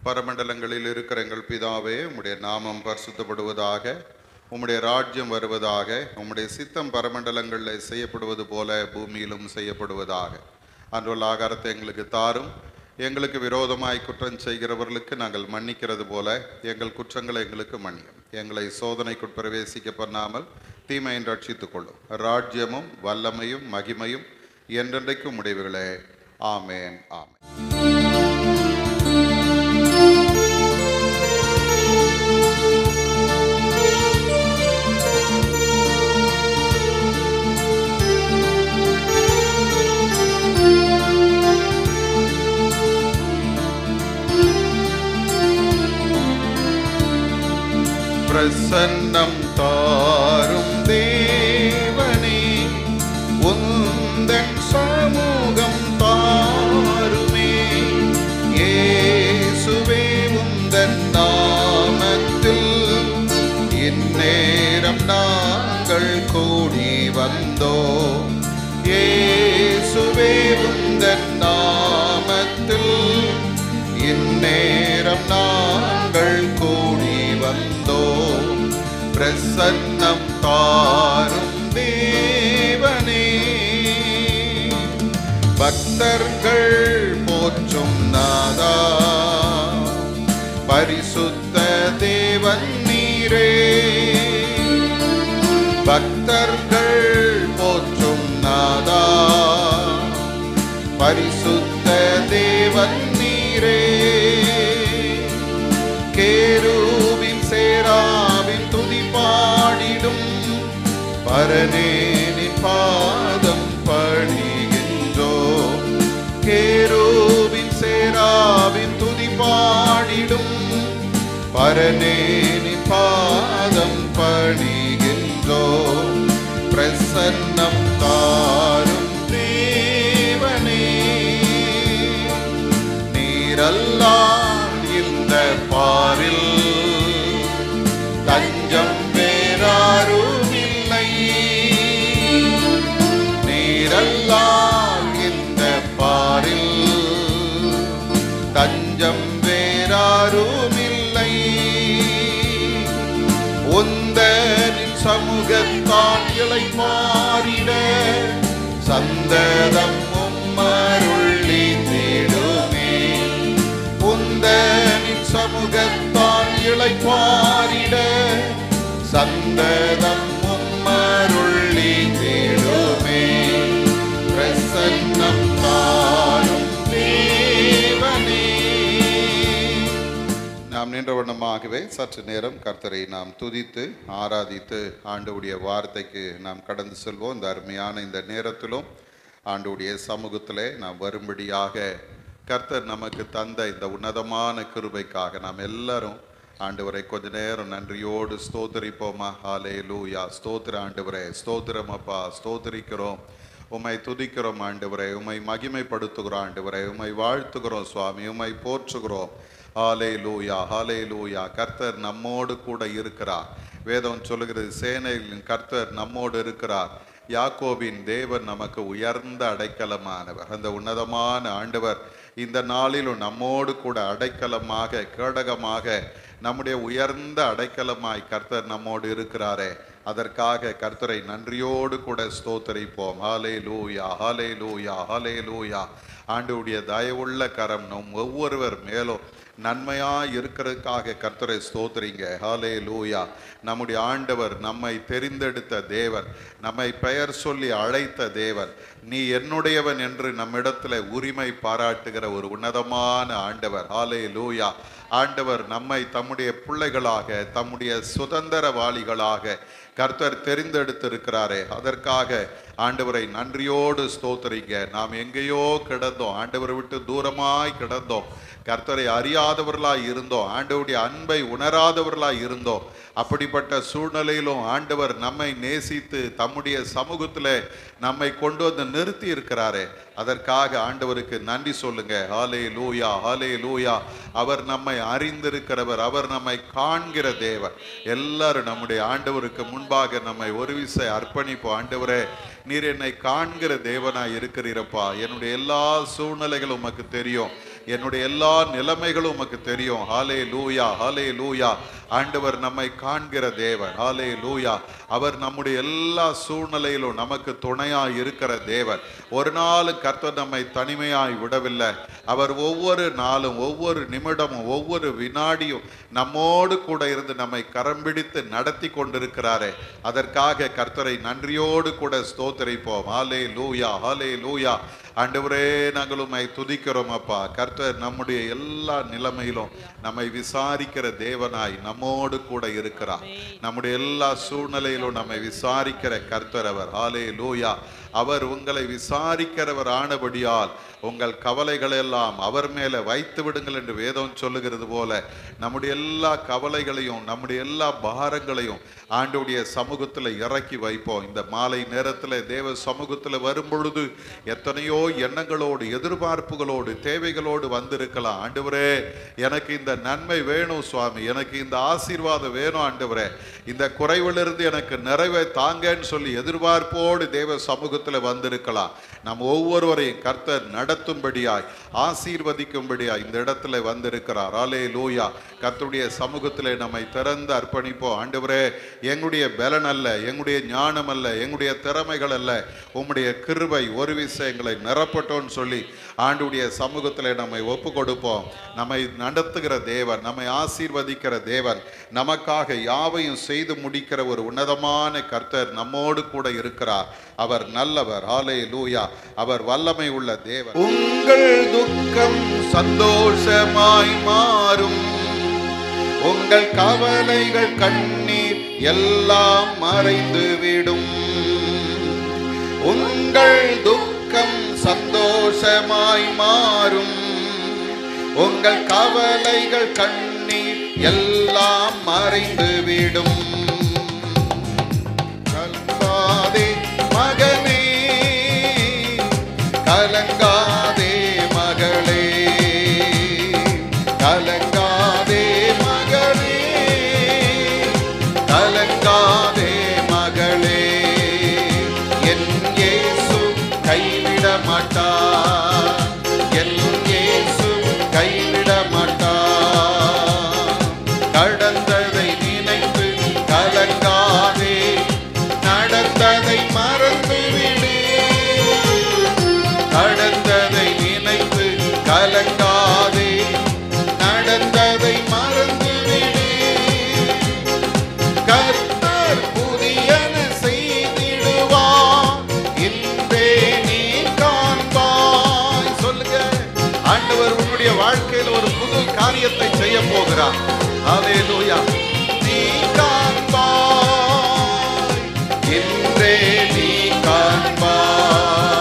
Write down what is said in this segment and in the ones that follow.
பரமண்டலங்களில் இருக்கிற எங்கள் பிதாவே, உம்முடைய நாமம் பரிசுத்தப்படுவதாக, உம்முடைய ராஜ்யம் வருவதாக, உம்முடைய சித்தம் பரமண்டலங்களில் செய்யப்படுவது போல பூமியிலும் செய்யப்படுவதாக. அன்றுள்ள ஆகாரத்தை எங்களுக்கு தாரும். எங்களுக்கு விரோதமாய் குற்றம் செய்கிறவர்களுக்கு நாங்கள் மன்னிக்கிறது போல எங்கள் குற்றங்களை எங்களுக்கு மன்னியும். எங்களை சோதனைக்குட் பிரவேசிக்க பண்ணாமல் தீமையை ரட்சித்துக் கொள்ளும். ராஜ்யமும் வல்லமையும் மகிமையும் என்றென்றைக்கும் உடையவர்களே. ஆமேன், ஆமேன். பிரசன்னம் தாரும் தேவனே, உந்தன் சமூகம் தாருமே. இயேசுவே, உந்தன் நாமத்தில் இந்நேரம் நாங்கள் கூடி வந்தோம். இயேசுவே, உந்தன் நாமத்தில் இந்நேரம் நாங்கள் கூடி வந்தோம். பிரசன்னம் தாரும் தேவனே, பக்தர்கள் போற்றும் நாதா, பரிசுத்த தேவன் நீரே. பக்தர்கள் போற்றும் நாதா, பரிசுத்த தேவன் நீரே. கேருவின் சேராவின் துதி பாடிடும் பரனேனின் பாதம் பணிகின்றோம். கேருவின் சேராவின் துதி பாடிடும் பரனேனின் பாதம் பணிகின்றோம். பிரசன்னம் தாரும் தேவனே, நீரல்லால் இந்த பாரில் தஞ்சம் வேறாரும் இல்லை. நீரல்லால் இந்த பாரில் தஞ்சம் வேறாரும் இல்லை. உந்தனின் சமூகத்தான் இளைப்பாறிட சந்ததம் உம்மருள்ளி தேடுமே. உந்தனின் சமூகத்தான் இளைப்பாறிட சந்ததம் உம்மருள்ளி தேடுமே. பிரசன்னம் தாரும் தேவனே. நாம் நின்ற வண்ணமாகவே சற்று நேரம் கர்த்தரை நாம் துதித்து ஆராதித்து ஆண்டவருடைய வார்த்தைக்கு நாம் கடந்து செல்வோம். இந்த அருமையான இந்த நேரத்திலும் ஆண்டவருடைய சமூகத்திலே நாம் வரும்படியாக கர்த்தர் நமக்கு தந்த இந்த உன்னதமான கிருபைக்காக நாம் எல்லாரும் ஆண்டவரை கொஞ்ச நேரம் நன்றியோடு ஸ்தோத்திரிப்போமா. ஹல்லேலூயா. ஸ்தோத்திர ஆண்டவரே, ஸ்தோத்திரம் அப்பா, ஸ்தோத்திரிக்கிறோம், உம்மை துதிக்கிறோம் ஆண்டவரே, உம்மை மகிமைப்படுத்துகிறோம் ஆண்டவரே, உம்மை வாழ்த்துகிறோம் சுவாமி, உம்மை போற்றுகிறோம். ஹல்லேலூயா, ஹல்லேலூயா. கர்த்தர் நம்மோடு கூட இருக்கிறார். வேதம் சொல்லுகிறது, சேனைகளின் கர்த்தர் நம்மோடு இருக்கிறார். யாக்கோபின் தேவன் நமக்கு உயர்ந்த அடைக்கலமானவர். அந்த உன்னதமான ஆண்டவர் இந்த நாளிலும் நம்மோடு கூட அடைக்கலமாக, கேடகமாக, நம்முடைய உயர்ந்த அடைக்கலமாய் கர்த்தர் நம்மோடு இருக்கிறாரே, அதற்காக கர்த்தரை நன்றியோடு கூட ஸ்தோத்தரிப்போம். ஹல்லேலூயா, ஹல்லேலூயா, ஹல்லேலூயா. ஆண்டவருடைய தயவுள்ள கரம் நம் ஒவ்வொருவர் மேலும் நன்மையாக இருக்கிறதுக்காக கர்த்தரை ஸ்தோத்திரிங்க. ஹல்லேலூயா. நம்முடைய ஆண்டவர் நம்மை தெரிந்தெடுத்த தேவன், நம்மை பெயர் சொல்லி அழைத்த தேவன், நீ என்னுடையவன் என்று நம்மிடத்தில் உரிமை பாராட்டுகிற ஒரு உன்னதமான ஆண்டவர். ஹல்லேலூயா. ஆண்டவர் நம்மை தம்முடைய பிள்ளைகளாக, தம்முடைய சுதந்திரவாளிகளாக கர்த்தர் தெரிந்தெடுத்திருக்கிறாரே, அதற்காக ஆண்டவரை நன்றியோடு ஸ்தோத்திரிங்க. நாம் எங்கேயோ கிடந்தோம், ஆண்டவரை விட்டு தூரமாய் கிடந்தோம், கர்த்தரை அறியாதவர்களாய் இருந்தோம், ஆண்டவருடைய அன்பை உணராதவர்களாய் இருந்தோம். அப்படிப்பட்ட சூழ்நிலையிலும் ஆண்டவர் நம்மை நேசித்து தம்முடைய சமூகத்தில் நம்மை கொண்டு வந்து நிறுத்தி இருக்கிறாரே, அதற்காக ஆண்டவருக்கு நன்றி சொல்லுங்க. ஹல்லேலூயா, ஹல்லேலூயா. அவர் நம்மை அறிந்திருக்கிறவர், அவர் நம்மை காண்கிற தேவர். எல்லாரும் நம்முடைய ஆண்டவருக்கு முன்பாக நம்மை ஒரு விசை அர்ப்பணிப்போம். ஆண்டவரே, நீர் என்னை காண்கிற தேவனாய் இருக்கிறீரப்பா. என்னுடைய எல்லா சூழ்நிலைகளும் உமக்கு தெரியும், என்னுடைய எல்லா நிலைமைகளும் உமக்கு தெரியும். ஹாலே லூயா, ஹாலே லூயா. ஆண்டவர் நம்மை காண்கிற தேவன். ஹாலே லூயா. அவர் நம்முடைய எல்லா சூழ்நிலையிலும் நமக்கு துணையாய் இருக்கிற தேவன். ஒரு நாள் கர்த்தர் நம்மை தனிமையாய் விடவில்லை. அவர் ஒவ்வொரு நாளும், ஒவ்வொரு நிமிடமும், ஒவ்வொரு வினாடியும் நம்மோடு கூட இருந்து நம்மை கரம் பிடித்து நடத்தி கொண்டிருக்கிறாரே, அதற்காக கர்த்தரை நன்றியோடு கூட ஸ்தோத்திரிப்போம். ஹாலே லூயா, ஹாலே லூயா. ஆண்டவரே, நாங்கள் உம்மை துதிக்கிறோம் அப்பா. கர்த்தர் நம்முடைய எல்லா நிலைமையிலும் நம்மை விசாரிக்கிற தேவனாய் நம்மோடு கூட இருக்கிறார். நம்முடைய எல்லா சூழ்நிலையிலும் நம்மை விசாரிக்கிற கர்த்தர் அவர். ஹாலே லூயா. அவர் உங்களை விசாரிக்கிறவர் ஆனபடியால் உங்கள் கவலைகள் எல்லாம் அவர் மேலே வைத்து விடுங்கள் என்று வேதம் சொல்லுகிறது போல நம்முடைய எல்லா கவலைகளையும் நம்முடைய எல்லா பாரங்களையும் ஆண்டவருடைய சமூகத்தில் இறக்கி வைப்போம். இந்த மாலை நேரத்தில் தேவ சமூகத்தில் வரும் பொழுது எத்தனையோ எண்ணங்களோடு, எதிர்பார்ப்புகளோடு, தேவைகளோடு வந்திருக்கலாம். ஆண்டவரே, எனக்கு இந்த நன்மை வேணும் சுவாமி, எனக்கு இந்த ஆசீர்வாதம் வேணும் ஆண்டவரே, இந்த குறைவிலிருந்து எனக்கு நிறைவை தாங்கன்னு சொல்லி எதிர்பார்ப்போடு தேவ சமூகத்தில் வந்திருக்கலாம். நம் ஒவ்வொருவரையும் கர்த்தர் நடத்தும்படியாய், ஆசீர்வதிக்கும்படியாய் இந்த இடத்துல வந்திருக்கிறார். ஹல்லேலூயா. லூயா. கர்த்தருடைய சமூகத்திலே நம்மை திறந்து அர்ப்பணிப்போம். ஆண்டவரே, எங்களுடைய பலன் அல்ல, எங்களுடைய ஞானம் அல்ல, எங்களுடைய திறமைகள் அல்ல, உம்முடைய கிருபை ஒரு விஷயங்களை நிரப்பட்டோன்னு சொல்லி ஆண்டவருடைய சமூகத்திலே நம்மை ஒப்பு கொடுப்போம். நம்மை நடத்துகிற தேவன், நம்மை ஆசீர்வதிக்கிற தேவன், நமக்காக யாவையும் செய்து முடிக்கிற ஒரு உன்னதமான கர்த்தர் நம்மோடு கூட இருக்கிறார். அவர் நல்லவர். ஹல்லேலூயா. அவர் வல்லமை உள்ள தேவன். உங்கள் துக்கம் சந்தோஷமாய் மாறும், உங்கள் கவலைகள் கண்ணீர் எல்லாம் மறைந்து விடும். உங்கள் துக்கம் சந்தோஷமாய் மாறும், உங்கள் கவலைகள் கண்ணீர் எல்லாம் மறைந்து விடும். கலங்காதே மகனே, கலங்காதே மகளே, கலங்காதே மகனே, கலங்காதே மகளே. என் இயேசு கைவிட மாட்டார், என் இயேசு கைவிட மாட்டார். கடந்ததை நினைத்து கலங்காதே, நடந்ததை மறந்துவிடு. கடந்ததை நினைத்து கலங்காதே, நடந்ததை மறந்துவிடு. கர்த்தர் புதியன செய்திடுவார், இன்றே நீ காண்பாய். சொல்லுங்க, ஆண்டவர் உன்னுடைய வாழ்க்கையில் ஒரு புது காரியத்தை செய்ய போகிறார். ஹல்லேலூயா. நீ காண்பாய், இன்றே நீ காண்பாய்.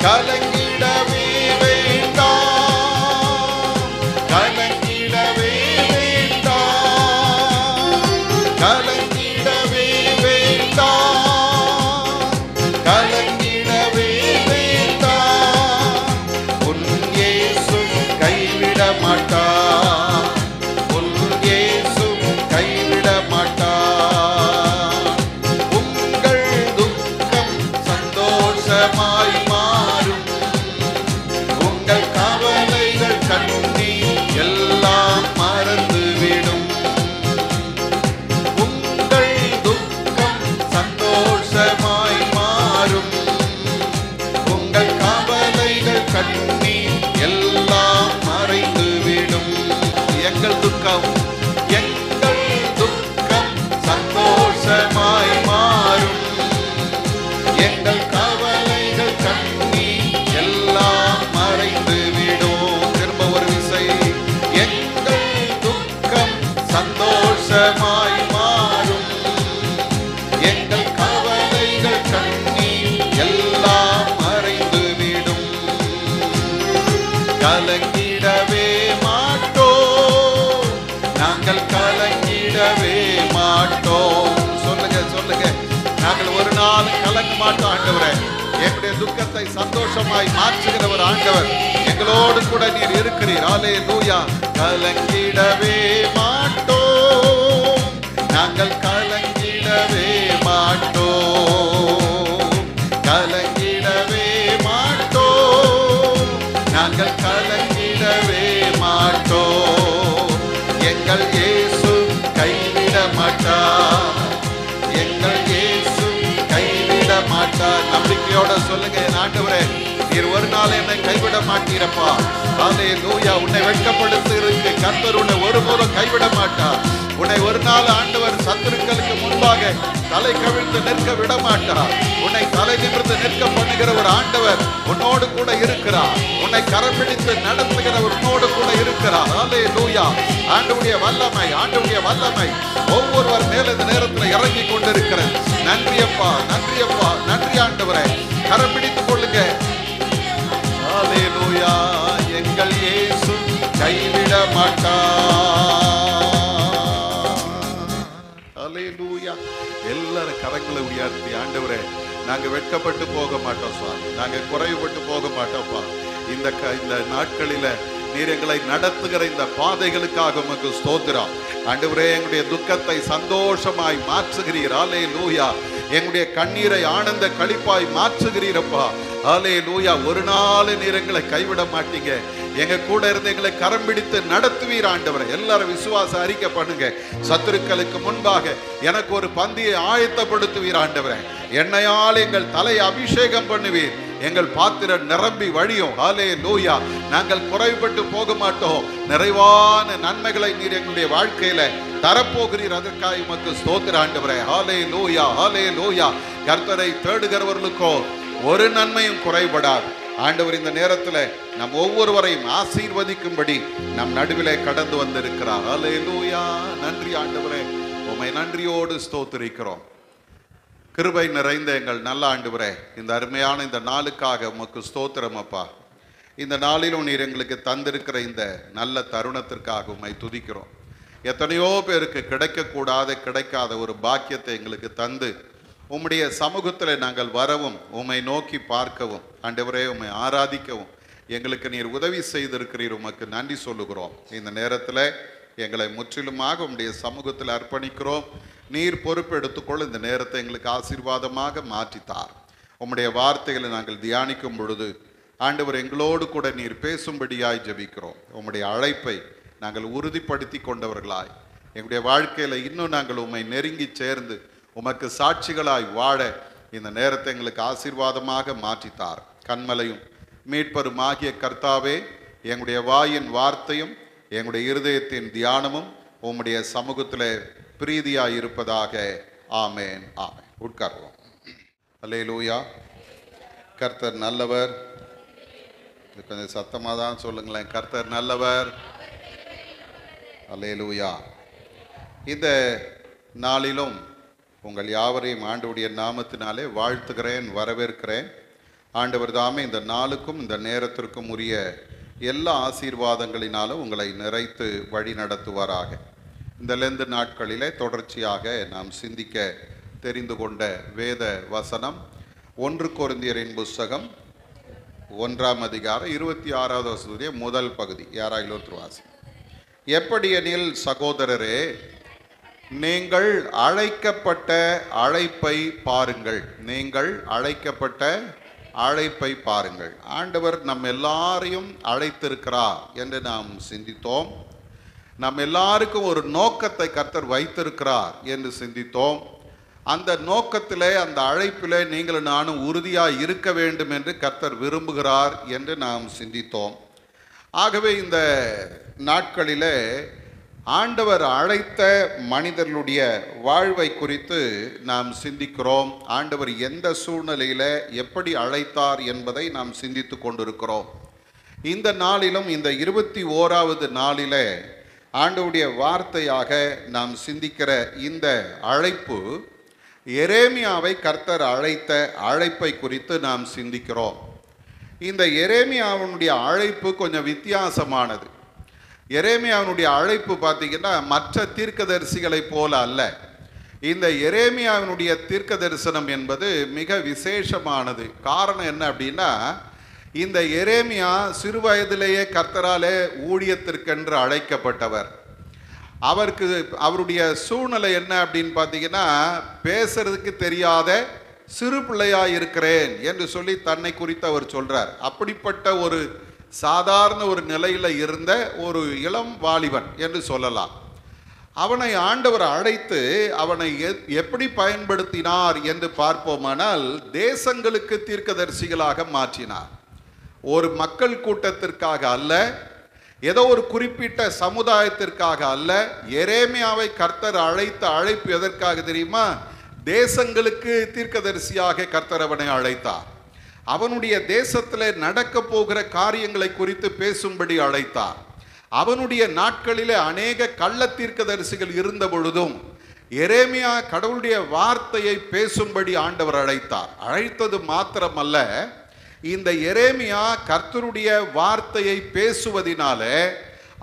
கலங்கிடவே வேண்டாம், கலங்கிடவே வேண்டாம், கலங்கிடவே வேண்டாம், கலங்கிடவே வேண்டாம். உன் இயேசு கைவிட மாட்டார், உன் இயேசு கைவிட மாட்டார். உங்கள் துக்கம் சந்தோஷமாய் மாறும், உங்கள் கவலைகள் கண்ணீர் எல்லாம் மறந்துவிடும். உங்கள் துக்கம் சந்தோஷமாய் மாறும், உங்கள் கவலைகள் கண்ணீர் எல்லாம் மறைந்துவிடும். எங்கள் துக்கம், எங்கள் துக்கம் சந்தோஷமாய் மாறும், எங்கள் கவலைகள் கண்ணீர் எல்லாம் மறைந்துவிடும். திரும்ப ஒரு விசை. எங்கள் துக்கம் சந்தோஷமாய் மாறும், எங்கள் கவலைகள் கண்ணீர் எல்லாம் மறைந்துவிடும். கலங்கிடவே மாட்டோம், நாங்கள் கலங்கிடவே மாட்டோம். சொல்லுங்க, சொல்லுங்க. நாங்கள் ஒரு நாள் கலங்க மாட்டோம். ஆண்டவரே, எங்களுடைய துக்கத்தை சந்தோஷமாய் மாற்றுகிறவர் ஆண்டவர். எங்களோடு கூட நீர் இருக்கிறீர். ஹல்லேலூயா. கலங்கிடவே மாட்டோம், நாங்கள் கலங்கிடவே மாட்டோம், கலங்கிடவே மாட்டோம், நாங்கள் கலங்கிட நம்பிக்கையோட சொல்லுங்க, என் ஆண்டவரே நீர் ஒரு நாள் என்னை கைவிட மாட்டீரப்பா. ஹல்லேலூயா. உன்னை வெட்கப்படுத்துவதற்கு கர்த்தர் உன்னை ஒருபோதும் கைவிட மாட்டார். உன்னை ஒரு நாள் ஆண்டவர் சத்துருக்களுக்கு முன்பாக தலை கவிழ்ந்து நிற்க விட மாட்டார். உன்னை தலை நிமிர்ந்து நிற்க பண்ணுகிற ஒரு ஆண்டவர் உன்னோடு கூட இருக்கிறார். உன்னை கரப்பிடித்து நடத்துகிறவர் உன்னோடு கூட இருக்கிறார். ஹல்லேலூயா. ஆண்டவருடைய வல்லமை, ஆண்டவருடைய வல்லமை ஒவ்வொருவர் மேல இந்த நேரத்தில் இறங்கி கொண்டிருக்கிறது. நன்றி அப்பா, நன்றி அப்பா, நன்றி ஆண்டவரே. கரம் பிடித்துக் கொள்ளுங்க. ஹல்லேலூயா. எங்கள் இயேசு கைவிட மாட்டார். ஹல்லேலூயா. எல்லாரும் கரங்களை உயர்த்தி, ஆண்டவரே நாங்க வெட்கப்பட்டு போக மாட்டோம் சுவாமி, நாங்க குறைவுபட்டு போக மாட்டோம்ப்பா. இந்த நாட்களில நீர் எங்களை நடத்துகிற இந்த பாதைகளுக்காக உமக்கு ஸ்தோத்திரம். ஆண்டவரே எங்களுடைய துக்கத்தை சந்தோஷமாய் மாற்றுகிறீர். ஹல்லேலூயா. எங்களுடைய கண்ணீரை ஆனந்த களிப்பாய் மாற்றுகிறீரப்பா. ஹல்லேலூயா. ஒரு நாள் நீர் எங்களை கைவிட மாட்டீங்க. எங்க கூட இருந்து எங்களை கரம் பிடித்து நடத்துவீர் ஆண்டவரே. எல்லாரும் விசுவாச அறிக்கை பண்ணுங்க. சத்துருக்களுக்கு முன்பாக எனக்கு ஒரு பந்தியை ஆயத்தப்படுத்துவீர் ஆண்டவரே. எண்ணெயால் எங்கள் தலையை அபிஷேகம் பண்ணுவீர். எங்கள் பாத்திரம் நிரம்பி வழியும். ஹல்லேலூயா. நாங்கள் குறைபட்டு போக மாட்டோம். நிறைவான நன்மைகளை நீர் எங்களுடைய வாழ்க்கையில தரப்போகிறீர். அதற்காக உமக்கு ஸ்தோத்திரம் ஆண்டவரே. ஹல்லேலூயா. ஹல்லேலூயா. கர்த்தரை தேடுகிறவர்களுக்கோ ஒரு நன்மையும் குறைபடாது. ஆண்டவர் இந்த நேரத்தில் நம் ஒவ்வொருவரையும் ஆசீர்வதிக்கும்படி நம் நடுவிலே கடந்து வந்திருக்கிறார். ஹல்லேலூயா. நன்றி ஆண்டவரே. உம்மை நன்றியோடு ஸ்தோத்திரிக்கிறோம். கிருபை நிறைந்த எங்கள் நல்ல ஆண்டவரே, இந்த அருமையான இந்த நாளுக்காக உமக்கு ஸ்தோத்திரம் அப்பா. இந்த நாளிலும் நீர் எங்களுக்கு தந்திருக்கிற இந்த நல்ல தருணத்திற்காக உம்மை துதிக்கிறோம். எத்தனையோ பேருக்கு கிடைக்காத ஒரு பாக்கியத்தை எங்களுக்கு தந்து உம்முடைய சமூகத்தில் நாங்கள் வரவும், உம்மை நோக்கி பார்க்கவும், ஆண்டவரே உம்மை ஆராதிக்கவும் எங்களுக்கு நீர் உதவி செய்திருக்கிறீர். உமக்கு நன்றி சொல்லுகிறோம். இந்த நேரத்தில் எங்களை முற்றிலுமாக உம்முடைய சமூகத்தில் அர்ப்பணிக்கிறோம். நீர் பொறுப்பு எடுத்துக்கொள்ள இந்த நேரத்தை எங்களுக்கு ஆசீர்வாதமாக மாற்றித்தார். உம்முடைய வார்த்தைகளை நாங்கள் தியானிக்கும் பொழுது ஆண்டவர் எங்களோடு கூட நீர் பேசும்படியாய் ஜெபிக்கிறோம். உம்முடைய அழைப்பை நாங்கள் உறுதிப்படுத்தி கொண்டவர்களாய் எங்களுடைய வாழ்க்கையில் இன்னும் நாங்கள் உம்மை நெருங்கி சேர்ந்து உமக்கு சாட்சிகளாய் வாழ இந்த நேரத்தை எங்களுக்கு ஆசீர்வாதமாக மாற்றித்தார். கண்மலையும் மீட்பரும் ஆகிய கர்த்தாவே, எங்களுடைய வாயின் வார்த்தையும் எங்களுடைய இருதயத்தின் தியானமும் உம்முடைய சமூகத்தில் பிரீதியாய் இருப்பதாக. ஆமேன். ஆமேன். உட்கார்வோம். அல்லேலூயா. கர்த்தர் நல்லவர். கொஞ்சம் சத்தமாக தான் சொல்லுங்களேன். கர்த்தர் நல்லவர். அல்லேலூயா. இந்த நாளிலும் உங்கள் யாவரையும் ஆண்டவருடைய நாமத்தினாலே வாழ்த்துகிறேன், வரவேற்கிறேன். ஆண்டவர் தாமே இந்த நாளுக்கும் இந்த நேரத்திற்கும் உரிய எல்லா ஆசீர்வாதங்களினாலும் உங்களை நிறைத்து வழி நடத்துவாராக. இந்த லெந்து நாட்களிலே தொடர்ச்சியாக நாம் சிந்திக்க தெரிந்து கொண்ட வேத வசனம் 1 கொரிந்தியரின் புஸ்தகம் 1ஆம் அதிகாரம் 26வது வசனத்துடைய முதல் பகுதி. யாராயிலும் ஒருத்தர் வாசி. எப்படியெனில் சகோதரரே, நீங்கள் அழைக்கப்பட்ட அழைப்பை பாருங்கள். நீங்கள் அழைக்கப்பட்ட அழைப்பை பாருங்கள். ஆண்டவர் நம் எல்லாரையும் அழைத்திருக்கிறார் என்று நாம் சிந்தித்தோம். நம் எல்லாருக்கும் ஒரு நோக்கத்தை கர்த்தர் வைத்திருக்கிறார் என்று சிந்தித்தோம். அந்த நோக்கத்திலே, அந்த அழைப்பிலே நீங்களும் நானும் உறுதியாக இருக்க வேண்டும் என்று கர்த்தர் விரும்புகிறார் என்று நாம் சிந்தித்தோம். ஆகவே இந்த நாட்களிலே ஆண்டவர் அழைத்த மனிதர்களுடைய வாழ்வை குறித்து நாம் சிந்திக்கிறோம். ஆண்டவர் எந்த சூழ்நிலையில் எப்படி அழைத்தார் என்பதை நாம் சிந்தித்து கொண்டிருக்கிறோம். இந்த நாளிலும் இந்த 21வது நாளிலே ஆண்டவருடைய வார்த்தையாக நாம் சிந்திக்கிற இந்த அழைப்பு, எரேமியாவை கர்த்தர் அழைத்த அழைப்பை குறித்து நாம் சிந்திக்கிறோம். இந்த எரேமியாவினுடைய அழைப்பு கொஞ்சம் வித்தியாசமானது. எரேமியாவினுடைய அழைப்பு பார்த்தீங்கன்னா மற்ற தீர்க்கதரிசிகளை போல அல்ல. இந்த எரேமியாவினுடைய தீர்க்க தரிசனம் என்பது மிக விசேஷமானது. காரணம் என்ன அப்படின்னா, இந்த எரேமியா சிறு வயதிலேயே கர்த்தராலே ஊழியத்திற்கென்று அழைக்கப்பட்டவர். அவருடைய சூழ்நிலை என்ன அப்படின்னு பார்த்தீங்கன்னா, பேசுறதுக்கு தெரியாத சிறு பிள்ளையாக இருக்கிறேன் என்று சொல்லி தன்னை குறித்து அவர் சொல்றார். அப்படிப்பட்ட ஒரு சாதாரண ஒரு நிலையில் இருந்த ஒரு இளம் வாலிபன் என்று சொல்லலாம். அவனை ஆண்டவர் அழைத்து அவனை எப்படி பயன்படுத்தினார் என்று பார்ப்போமானால், தேசங்களுக்கு தீர்க்கதரிசிகளாக மாற்றினார். ஒரு மக்கள் கூட்டத்திற்காக அல்ல, ஏதோ ஒரு குறிப்பிட்ட சமுதாயத்திற்காக அல்ல. எரேமியாவை கர்த்தர் அழைத்த அழைப்பு எதற்காக தெரியுமா? தேசங்களுக்கு தீர்க்கதரிசியாக கர்த்தர் அவனை அழைத்தார். அவனுடைய தேசத்தில் நடக்க போகிற காரியங்களை குறித்து பேசும்படி அழைத்தார். அவனுடைய நாட்களிலே அநேக கள்ள தீர்க்கதரிசிகள் இருந்த பொழுதும் எரேமியா கடவுளுடைய வார்த்தையை பேசும்படி ஆண்டவர் அழைத்தார். அழைத்தது மாத்திரமல்ல, இந்த எரேமியா கர்த்தருடைய வார்த்தையை பேசுவதினாலே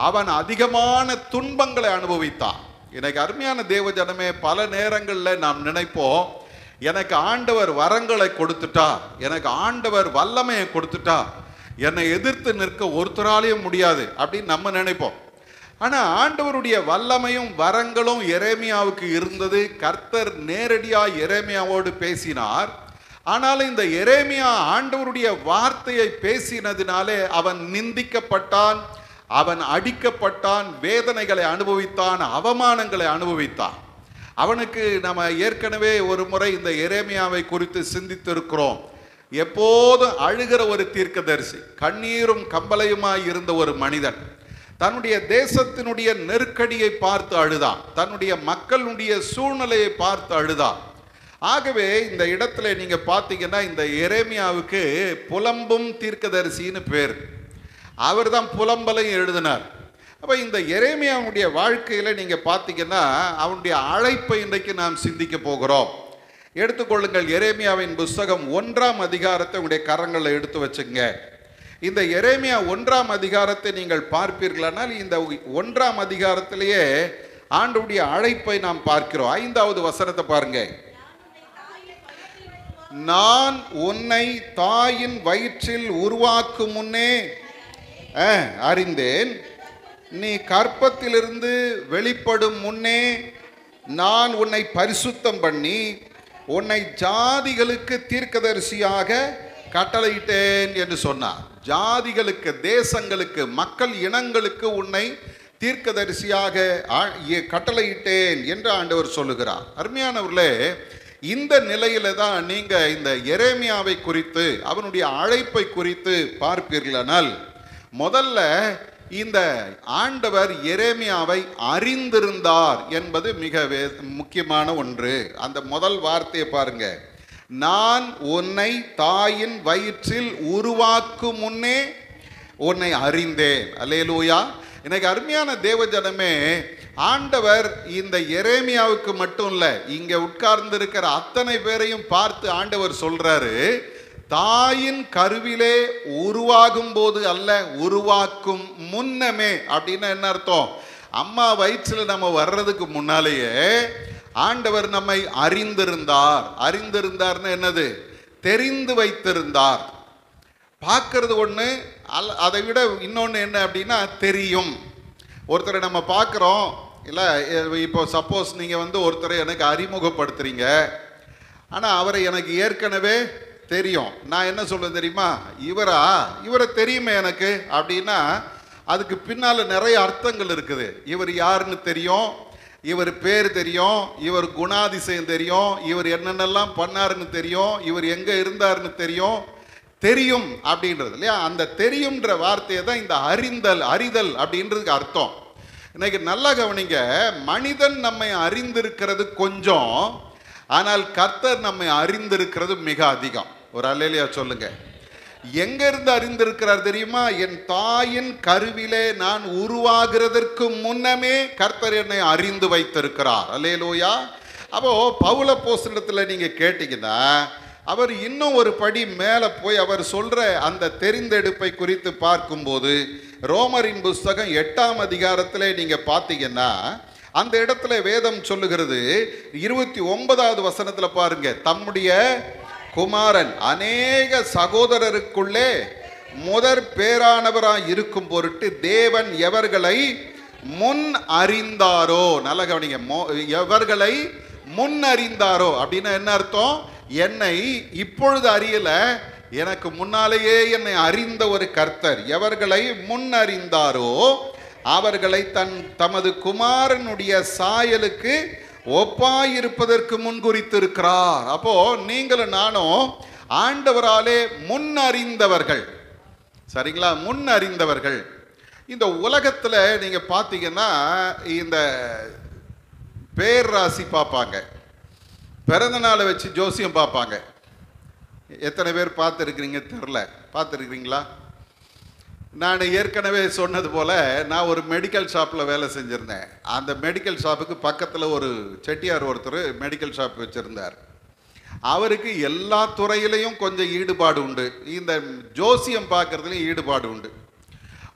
அவன் அதிகமான துன்பங்களை அனுபவித்தான். எனக்கு அருமையான தேவ ஜனமே, பல நேரங்களில் நாம் நினைப்போம், எனக்கு ஆண்டவர் வரங்களை கொடுத்துட்டா, எனக்கு ஆண்டவர் வல்லமையை கொடுத்துட்டா, என்னை எதிர்த்து நிற்க ஒருத்தராலையும் முடியாது அப்படின்னு நம்ம நினைப்போம். ஆனால் ஆண்டவருடைய வல்லமையும் வரங்களும் எரேமியாவுக்கு இருந்தது. கர்த்தர் நேரடியாக எரேமியாவோடு பேசினார். ஆனாலும் இந்த எரேமியா ஆண்டவருடைய வார்த்தையை பேசினதினாலே அவன் நிந்திக்கப்பட்டான், அவன் அடிக்கப்பட்டான், வேதனைகளை அனுபவித்தான், அவமானங்களை அனுபவித்தான். அவனுக்கு நம்ம ஏற்கனவே ஒரு முறை இந்த எரேமியாவை குறித்து சிந்தித்திருக்கிறோம். எப்போதும் அழுகிற ஒரு தீர்க்கதரிசி, கண்ணீரும் கம்பளையுமாய் இருந்த ஒரு மனிதன், தன்னுடைய தேசத்தினுடைய நெருக்கடியை பார்த்து அழுதான், தன்னுடைய மக்களுடைய சூழ்நிலையை பார்த்து அழுதான். ஆகவே இந்த இடத்துல நீங்க பார்த்தீங்கன்னா, இந்த எரேமியாவுக்கு புலம்பும் தீர்க்கதரிசின்னு பேர். அவர் தான் புலம்பலையும் எழுதினார். அப்போ இந்த எரேமியாவுடைய வாழ்க்கையில் நீங்கள் பார்த்தீங்கன்னா, அவனுடைய அழைப்பை இன்றைக்கு நாம் சிந்திக்க போகிறோம். எடுத்துக்கொள்ளுங்கள், எரேமியாவின் புஸ்தகம் 1ஆம் அதிகாரத்தை உங்களுடைய கரங்களில் எடுத்து வச்சுங்க. இந்த எரேமியா 1ஆம் அதிகாரத்தை நீங்கள் பார்ப்பீர்களானால், இந்த 1ஆம் அதிகாரத்திலேயே ஆண்டவருடைய அழைப்பை நாம் பார்க்கிறோம். 5வது வசனத்தை பாருங்க. நான் உன்னை தாயின் வயிற்றில் உருவாக்கும் முன்னே அறிந்தேன், நீ கற்பத்திலிருந்து வெளிப்படும் முன்னே நான் உன்னை பரிசுத்தம் பண்ணி உன்னை ஜாதிகளுக்கு தீர்க்கதரிசியாக கட்டளையிட்டேன் என்று சொன்னார். ஜாதிகளுக்கு, தேசங்களுக்கு, மக்கள் இனங்களுக்கு உன்னை தீர்க்கதரிசியாக கட்டளையிட்டேன் என்று ஆண்டவர் சொல்லுகிறார். அருமையானவர்களே, இந்த நிலையில தான் நீங்க இந்த எரேமியாவை குறித்து, அவனுடைய அழைப்பை குறித்து பார்ப்பீர்களானால், முதல்ல இந்த ஆண்டவர் எரேமியாவை அறிந்திருந்தார் என்பது மிக முக்கியமான ஒன்று. அந்த முதல் வார்த்தையை பாருங்க. நான் உன்னை தாயின் வயிற்றில் உருவாக்கும் முன்னே உன்னை அறிந்தேன். அல்லேலூயா. எனக்கு அருமையான தேவ ஜனமே, ஆண்டவர் இந்த எரேமியாவுக்கு மட்டும் இல்லை, இங்க உட்கார்ந்து இருக்கிற அத்தனை பேரையும் பார்த்து ஆண்டவர் சொல்றாரு, தாயின் கருவிலே உருவாகும் போது அல்ல, உருவாக்கும் முன்னமே. அப்படின்னா என்ன அர்த்தம்? அம்மா வயிற்றில் நம்ம வர்றதுக்கு முன்னாலேயே ஆண்டவர் நம்மை அறிந்திருந்தார். அறிந்திருந்தார்னு என்னது? தெரிந்து வைத்திருந்தார். பார்க்கறது ஒன்று, அதை விட இன்னொன்று என்ன அப்படின்னா தெரியும். ஒருத்தரை நம்ம பார்க்குறோம் இல்லை, இப்போ சப்போஸ் நீங்கள் ஒருத்தரை எனக்கு அறிமுகப்படுத்துறீங்க, ஆனால் அவரை எனக்கு ஏற்கனவே தெரியும். நான் என்ன சொல்லுவேன் தெரியுமா? இவரை தெரியுமே எனக்கு அப்படின்னா அதுக்கு பின்னால் நிறைய அர்த்தங்கள் இருக்குது. இவர் யாருன்னு தெரியும், இவர் பேர் தெரியும், இவர் குணாதிசயம் தெரியும், இவர் என்னென்னலாம் பண்ணாருன்னு தெரியும், இவர் எங்கே இருந்தாருன்னு தெரியும். தெரியும் அப்படின்றது இல்லையா? அந்த தெரியும்ன்ற வார்த்தையை தான் இந்த அறிதல் அப்படின்றதுக்கு அர்த்தம். இன்னைக்கு நல்லா கவனிங்க, மனிதன் நம்மை அறிந்திருக்கிறது கொஞ்சம், ஆனால் கர்த்தர் நம்மை அறிந்திருக்கிறது மிக அதிகம். ஒரு அல்லேலூயா சொல்லுங்க. எங்க இருந்து அறிந்திருக்கிறார் தெரியுமா? என் தாயின் கருவிலே நான் உருவாகிறதற்கு முன்னமே கர்த்தர் என்னை அறிந்து வைத்திருக்கிறார். அல்லேலூயா. அப்போ பவுல் அப்போஸ்தலத்தில் நீங்க கேட்டீங்கன்னா, அவர் இன்னும் ஒரு படி மேலே போய் அவர் சொல்ற அந்த தெரிந்தெடுப்பை குறித்து பார்க்கும்போது, ரோமரின் புஸ்தகம் 8ஆம் அதிகாரத்திலே நீங்க பார்த்தீங்கன்னா, அந்த இடத்துல வேதம் சொல்லுகிறது, 29வது வசனத்துல பாருங்க, தம்முடைய குமாரன் அநேக சகோதரருக்குள்ளே முதற் பேரானவராய் இருக்கும் பொருட்டு தேவன் எவர்களை முன் அறிந்தாரோ, நல்ல கவனிங்க, எவர்களை முன் அறிந்தாரோ அப்படின்னா என்ன அர்த்தம்? என்னை இப்பொழுது அறியல, எனக்கு முன்னாலேயே என்னை அறிந்த ஒரு கர்த்தர். எவர்களை முன் அறிந்தாரோ அவர்களை தமது குமாரனுடைய சாயலுக்கு ஒப்பாயிருப்பதற்கு முன்குறித்திருக்கிறார். அப்போ நீங்களும் நானும் ஆண்டவராலே முன் அறிந்தவர்கள். சரிங்களா? முன் அறிந்தவர்கள். இந்த உலகத்தில் நீங்க பார்த்தீங்கன்னா இந்த பேர் ராசி பார்ப்பாங்க, பிறந்த நாளை வச்சு ஜோசியம் பார்ப்பாங்க. எத்தனை பேர் பார்த்துருக்கிறீங்க தெரில, பார்த்துருக்கிறீங்களா? நான் ஏற்கனவே சொன்னது போல் நான் ஒரு மெடிக்கல் ஷாப்பில் வேலை செஞ்சுருந்தேன். அந்த மெடிக்கல் ஷாப்புக்கு பக்கத்தில் ஒரு செட்டியார் ஒருத்தர் மெடிக்கல் ஷாப் வச்சுருந்தார். அவருக்கு எல்லா துறையிலையும் கொஞ்சம் ஈடுபாடு உண்டு, இந்த ஜோசியம் பார்க்குறதுலையும் ஈடுபாடு உண்டு.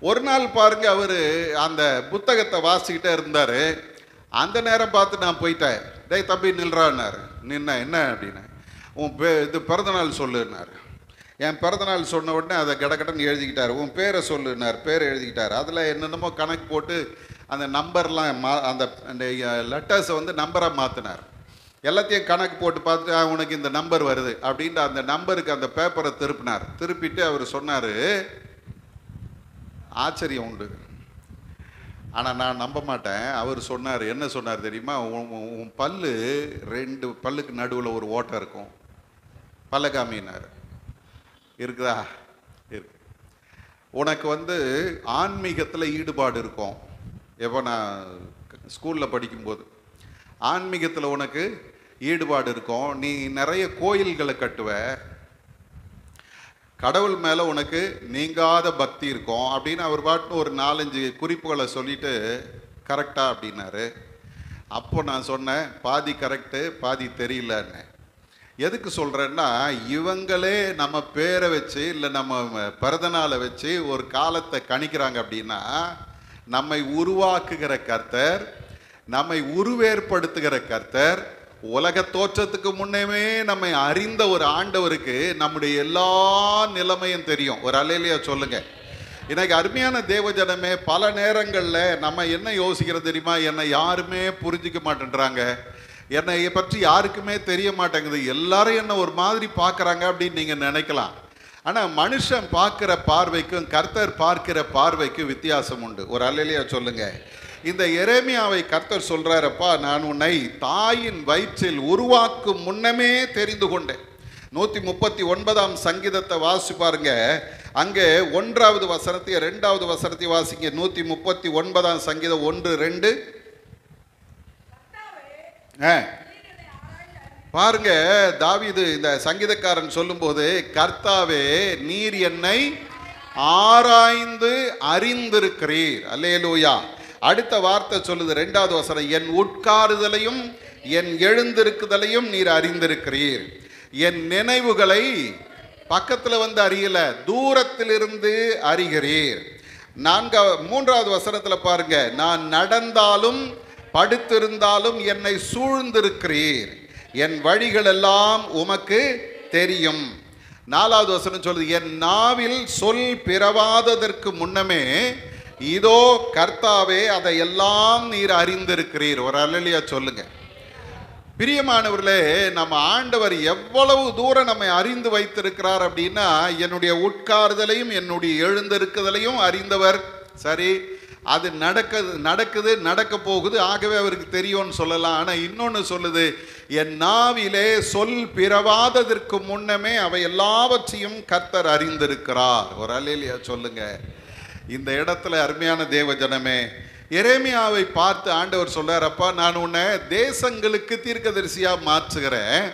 ஒரு நாள் பாருங்க, அவர் அந்த புத்தகத்தை வாசிக்கிட்டே இருந்தார். அந்த நேரம் பார்த்து நான் போயிட்டேன். டேய் தம்பி நில்றான்னாரு. நின்ன என்ன அப்படின்னா, உன் இது பிறந்தநாள் சொல்லுன்னாரு. என் பிறந்தநாள் சொன்ன உடனே அதை கடகடன்னு எழுதிக்கிட்டார். உன் பேரை சொல்லுன்னார். பேரை எழுதிக்கிட்டார். அதில் என்னென்னமோ கணக்கு போட்டு அந்த நம்பர்லாம் அந்த லெட்டர்ஸை வந்து நம்பராக மாற்றினார். எல்லாத்தையும் கணக்கு போட்டு பார்த்துட்டு உனக்கு இந்த நம்பர் வருது அப்படின்ட்டு அந்த நம்பருக்கு அந்த பேப்பரை திருப்பினார். திருப்பிட்டு அவர் சொன்னார், ஆச்சரியம் உண்டு, ஆனால் நான் நம்ப மாட்டேன். அவர் சொன்னார், என்ன சொன்னார் தெரியுமா? உன் பல்லு 2 பல்லுக்கு நடுவில் ஒரு ஓட்டை இருக்கும், பல்லகாமினார். இருக்குதா? இருக்கு. உனக்கு வந்து ஆன்மீகத்தில் ஈடுபாடு இருக்கும். எப்போ நான் ஸ்கூலில் படிக்கும்போது ஆன்மீகத்தில் உனக்கு ஈடுபாடு இருக்கும். நீ நிறைய கோயில்களை கட்டுவ, கடவுள் மேலே உனக்கு நீங்காத பக்தி இருக்கும் அப்படின்னு அவர் பாட்டு ஒரு 4-5 குறிப்புகளை சொல்லிட்டு கரெக்டா அப்படின்னாரு. அப்போ நான் சொன்னேன், பாதி கரெக்டு பாதி தெரியலன்னு. எதுக்கு சொல்கிறேன்னா, இவங்களே நம்ம பேரை வச்சு இல்லை நம்ம பிறந்தநாளை வச்சு ஒரு காலத்தை கணிக்கிறாங்க. அப்படின்னா நம்மை உருவாக்குகிற கர்த்தர், நம்மை உருவேற்படுத்துகிற கர்த்தர், உலக தோற்றத்துக்கு முன்னமே நம்மை அறிந்த ஒரு ஆண்டவருக்கு நம்முடைய எல்லா நிலைமையும் தெரியும். ஒரு அல்லேலூயா சொல்லுங்க. இன்னைக்கு அருமையான தேவஜனமே, பல நேரங்களில் நம்ம என்ன யோசிக்கிறது தெரியுமா? என்னை யாருமே புரிஞ்சிக்க மாட்டேன்றாங்க, என்னை பற்றி யாருக்குமே தெரிய மாட்டேங்குது, எல்லாரும் என்ன ஒரு மாதிரி பார்க்குறாங்க அப்படின்னு நீங்கள் நினைக்கலாம். ஆனால் மனுஷன் பார்க்குற பார்வைக்கும் கர்த்தர் பார்க்கிற பார்வைக்கும் வித்தியாசம் உண்டு. ஒரு அல்லேலூயா சொல்லுங்க. இந்த எரேமியாவை கர்த்தர் சொல்றாரப்பா, நான் உன்னை தாயின் வயிற்றில் உருவாக்கும் முன்னமே தெரிந்து கொண்டேன். 139ஆம் சங்கீதத்தை வாசி பாருங்க. அங்கே 1வது வசனத்தையும் 2வது வசனத்தையும் வாசிங்க. 139ஆம் சங்கீதம் 1-2 பாருங்க. தாவீது இந்த சங்கீதக்காரன் சொல்லும்போது, கர்த்தாவே நீர் என்னை ஆராய்ந்து அறிந்திருக்கிறீர். அல்லேலூயா. அடுத்த வார்த்தை சொல்லுது 2வது வசனம், என் உட்காருதலையும் என் எழுந்திருக்குதலையும் நீர் அறிந்திருக்கிறீர். என் நினைவுகளை பக்கத்தில் வந்து அறியல, தூரத்திலிருந்து அறிகிறீர். 3வது வசனத்தில் பாருங்க, நான் நடந்தாலும் படுத்திருந்தாலும் என்னை சூழ்ந்திருக்கிறீர், என் வழிகள் எல்லாம் உமக்கு தெரியும். 4வது வசனம் சொல்லுது, என் நாவில் சொல் பிறவாததற்கு முன்னமே இதோ கர்த்தாவே அதையெல்லாம் நீர் அறிந்திருக்கிறீர். ஒரு அல்லேலூயா சொல்லுங்க. பிரியமானவர்களே, நம்ம ஆண்டவர் எவ்வளவு தூரம் நம்மை அறிந்து வைத்திருக்கிறார் அப்படின்னா, என்னுடைய உட்கார்தலையும் என்னுடைய எழுந்திருக்குதலையும் அறிந்தவர். சரி, அது நடக்குது நடக்க போகுது, ஆகவே அவருக்கு தெரியும்னு சொல்லலாம். ஆனால் இன்னொன்று சொல்லுது, என் நாவிலே சொல் பிறவாததற்கு முன்னமே அவை எல்லாவற்றையும் கர்த்தர் அறிந்திருக்கிறார். ஒரு அல்லேலூயா சொல்லுங்க. இந்த இடத்துல அருமையான தேவ ஜனமே, எரேமியாவை பார்த்து ஆண்டவர் சொல்றார், அப்பா நான் உன்னை தேசங்களுக்கு தீர்க்கதரிசியா மாற்றுகிறேன்.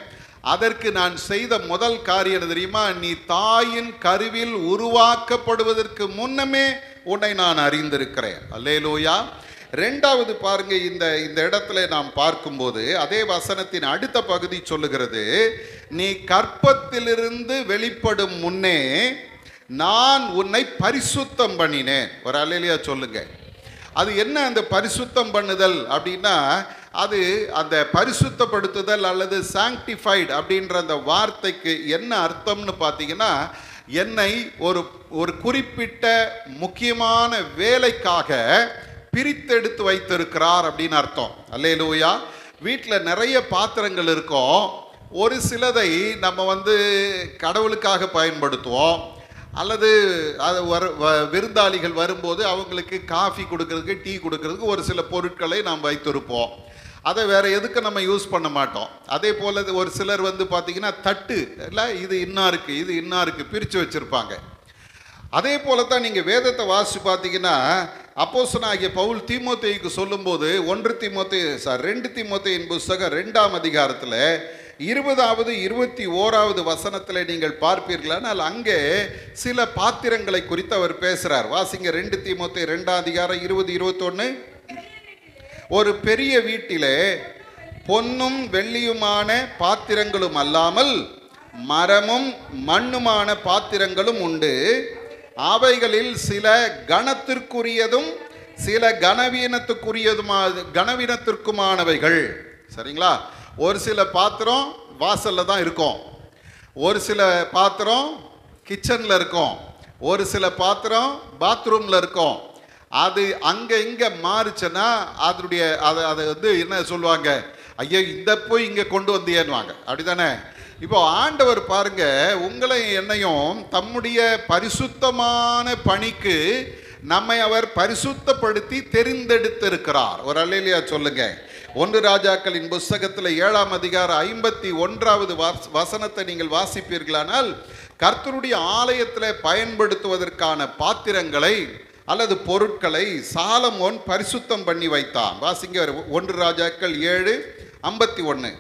அதற்கு நான் செய்த முதல் காரியம் தெரியுமா? நீ தாயின் கருவில் உருவாக்கப்படுவதற்கு முன்னமே உன்னை நான் அறிந்திருக்கிறேன். அல்லேலூயா. 2வது பாருங்க, இந்த இடத்துல நாம் பார்க்கும்போது அதே வசனத்தின் அடுத்த பகுதி சொல்லுகிறது, நீ கற்பத்திலிருந்து வெளிப்படும் முன்னே நான் உன்னை பரிசுத்தம் பண்ணினேன். ஒரு அல்லேலூயா சொல்லுங்க. அது என்ன அந்த பரிசுத்தம் பண்ணுதல் அப்படின்னா, அது அந்த பரிசுத்தப்படுத்துதல் அல்லது சாங்டிஃபைடு அப்படின்ற அந்த வார்த்தைக்கு என்ன அர்த்தம்னு பார்த்தீங்கன்னா, என்னை ஒரு குறிப்பிட்ட முக்கியமான வேலைக்காக பிரித்தெடுத்து வைத்திருக்கிறார் அப்படின்னு அர்த்தம். அல்லேலூயா. வீட்டில் நிறைய பாத்திரங்கள் இருக்கும். ஒரு சிலதை நம்ம கடவுளுக்காக பயன்படுத்துவோம், அல்லது அது விருந்தாளிகள் வரும்போது அவங்களுக்கு காஃபி கொடுக்கறதுக்கு, டீ கொடுக்கறதுக்கு ஒரு சில பொருட்களை நாம் வைத்திருப்போம். அதை வேற எதுக்கு நம்ம யூஸ் பண்ண மாட்டோம். அதே போல் ஒரு சிலர் வந்து பார்த்தீங்கன்னா தட்டு இல்லை, இது இன்னாருக்கு இது இன்னாருக்கு பிரித்து வச்சுருப்பாங்க. அதே போல தான் நீங்கள் வேதத்தை வாசித்து பார்த்தீங்கன்னா அப்போஸ்தலனாகிய பவுல் தீமோத்தேயுக்கு சொல்லும்போது 2 தீமோத்தேயின் புஸ்தகம் 2ஆம் அதிகாரத்தில் 20வது 21வது வசனத்தில் நீங்கள் பார்ப்பீர்களானால் அங்கே சில பாத்திரங்களை குறித்து அவர் பேசுகிறார். வாசிங்க 2 தீமோத்தேயு 2ஆம் அதிகாரம் 20-21. ஒரு பெரிய வீட்டிலே பொன்னும் வெள்ளியுமான பாத்திரங்களும் அல்லாமல் மரமும் மண்ணுமான பாத்திரங்களும் உண்டு. அவைகளில் சில கனத்திற்குரியதும் சில கனவீனத்திற்குமானவைகள். சரிங்களா? ஒரு சில பாத்திரம் வாசல்ல தான் இருக்கும், ஒரு சில பாத்திரம் கிச்சனில் இருக்கும், ஒரு சில பாத்திரம் பாத்ரூமில் இருக்கும். அது அங்கே இங்கே மாறுச்சுன்னா அதை வந்து என்ன சொல்லுவாங்க, ஐயோ இந்த போய் இங்கே கொண்டு வந்தியேன்னுவாங்க. அப்படிதானே? இப்போ ஆண்டவர் பாருங்க, உங்களை என்னையும் தம்முடைய பரிசுத்தமான பணிக்கு நம்மை அவர் பரிசுத்தப்படுத்தி தெரிந்தெடுத்திருக்கிறார். ஒரு அல்லேலூயா சொல்லுங்க. 1 ராஜாக்களின் புஸ்தகத்தில் 7ஆம் அதிகாரம் 51வது வசனத்தை நீங்கள் வாசிப்பீர்களானால் கர்த்தருடைய ஆலயத்தில் பயன்படுத்துவதற்கான பாத்திரங்களை அல்லது பொருட்களை சாலமோன் பரிசுத்தம் பண்ணி வைத்தான். வாசிங்க 1 ராஜாக்கள் 7:51.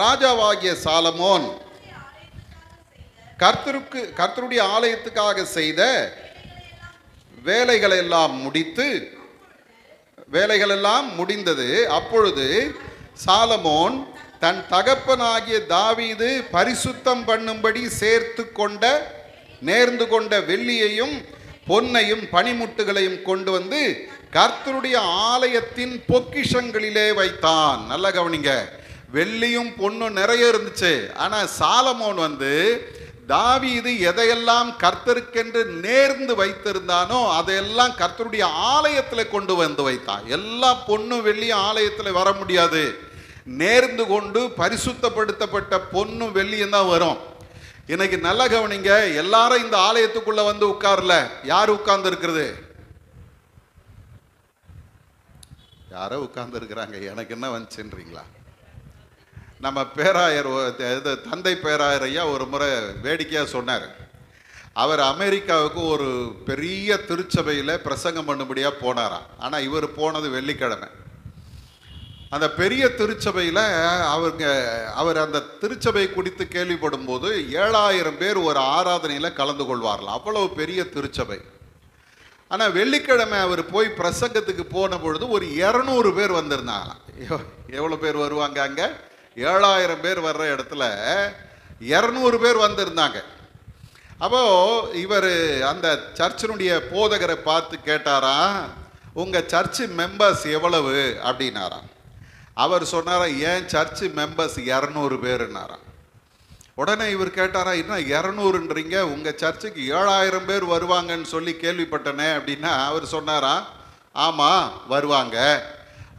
ராஜாவாகிய சாலமோன் கர்த்தருடைய ஆலயத்துக்காக செய்த வேலைகளெல்லாம் முடிந்தது. அப்பொழுது சாலமோன் தன் தகப்பனாகிய தாவீது பரிசுத்தம் பண்ணும்படி நேர்ந்து கொண்ட வெள்ளியையும் பொன்னையும் பனிமுட்டுகளையும் கொண்டு வந்து கர்த்தருடைய ஆலயத்தின் பொக்கிஷங்களிலே வைத்தான். நல்ல கவனிங்க, வெள்ளியும் பொன்னும் நிறைய இருந்துச்சு. ஆனால் சாலமோன் வந்து தாவீது எதையெல்லாம் கர்த்தருக்கென்று நேர்ந்து வைத்திருந்தானோ அதையெல்லாம் கர்த்தருடைய ஆலயத்தில் கொண்டு வந்து வைத்தான். எல்லா பொன்னும் வெள்ளியும் ஆலயத்தில் வர முடியாது. நேர்ந்து கொண்டு பரிசுத்தப்படுத்தப்பட்ட பொன்னும் வெள்ளியும் தான் வரும். இன்னைக்கு நல்ல கவனிங்க, எல்லாரும் இந்த ஆலயத்துக்குள்ள வந்து உட்கார்ல. யாரு உட்கார்ந்து இருக்கிறது? யாரோ உட்கார்ந்து இருக்கிறாங்க. எனக்கு என்ன வந்துச்சுன்றீங்களா? நம்ம பேராயர், தந்தை பேராயர் ஐயா ஒரு முறை வேடிக்கையாக சொன்னார். அவர் அமெரிக்காவுக்கு ஒரு பெரிய திருச்சபையில் பிரசங்கம் பண்ணும்படியாக போனாராம். ஆனால் இவர் போனது வெள்ளிக்கிழமை. அந்த பெரிய திருச்சபையில் அவர் அந்த திருச்சபை குறித்து கேள்விப்படும் போது 7000 பேர் ஒரு ஆராதனையில் கலந்து கொள்வார்களாம். அவ்வளவு பெரிய திருச்சபை. ஆனால் வெள்ளிக்கிழமை அவர் போய் பிரசங்கத்துக்கு போன பொழுது ஒரு 200 பேர் வந்திருந்தாங்களாம். எவ்வளோ பேர் வருவாங்க? அங்கே 7000 பேர் வர்ற இடத்துல 200 பேர் வந்திருந்தாங்க. அப்போது இவர் அந்த சர்ச்சினுடைய போதகரை பார்த்து கேட்டாரா, உங்கள் சர்ச்சு மெம்பர்ஸ் எவ்வளவு அப்படின்னாராம். அவர் சொன்னாரா, ஏன் சர்ச்சு மெம்பர்ஸ் 200 பேருன்னாராம். உடனே இவர் கேட்டாரா, இன்னும் 200ன்றீங்க, உங்கள் சர்ச்சுக்கு 7000 பேர் வருவாங்கன்னு சொல்லி கேள்விப்பட்டனே அப்படின்னா அவர் சொன்னாரா, ஆமாம் வருவாங்க,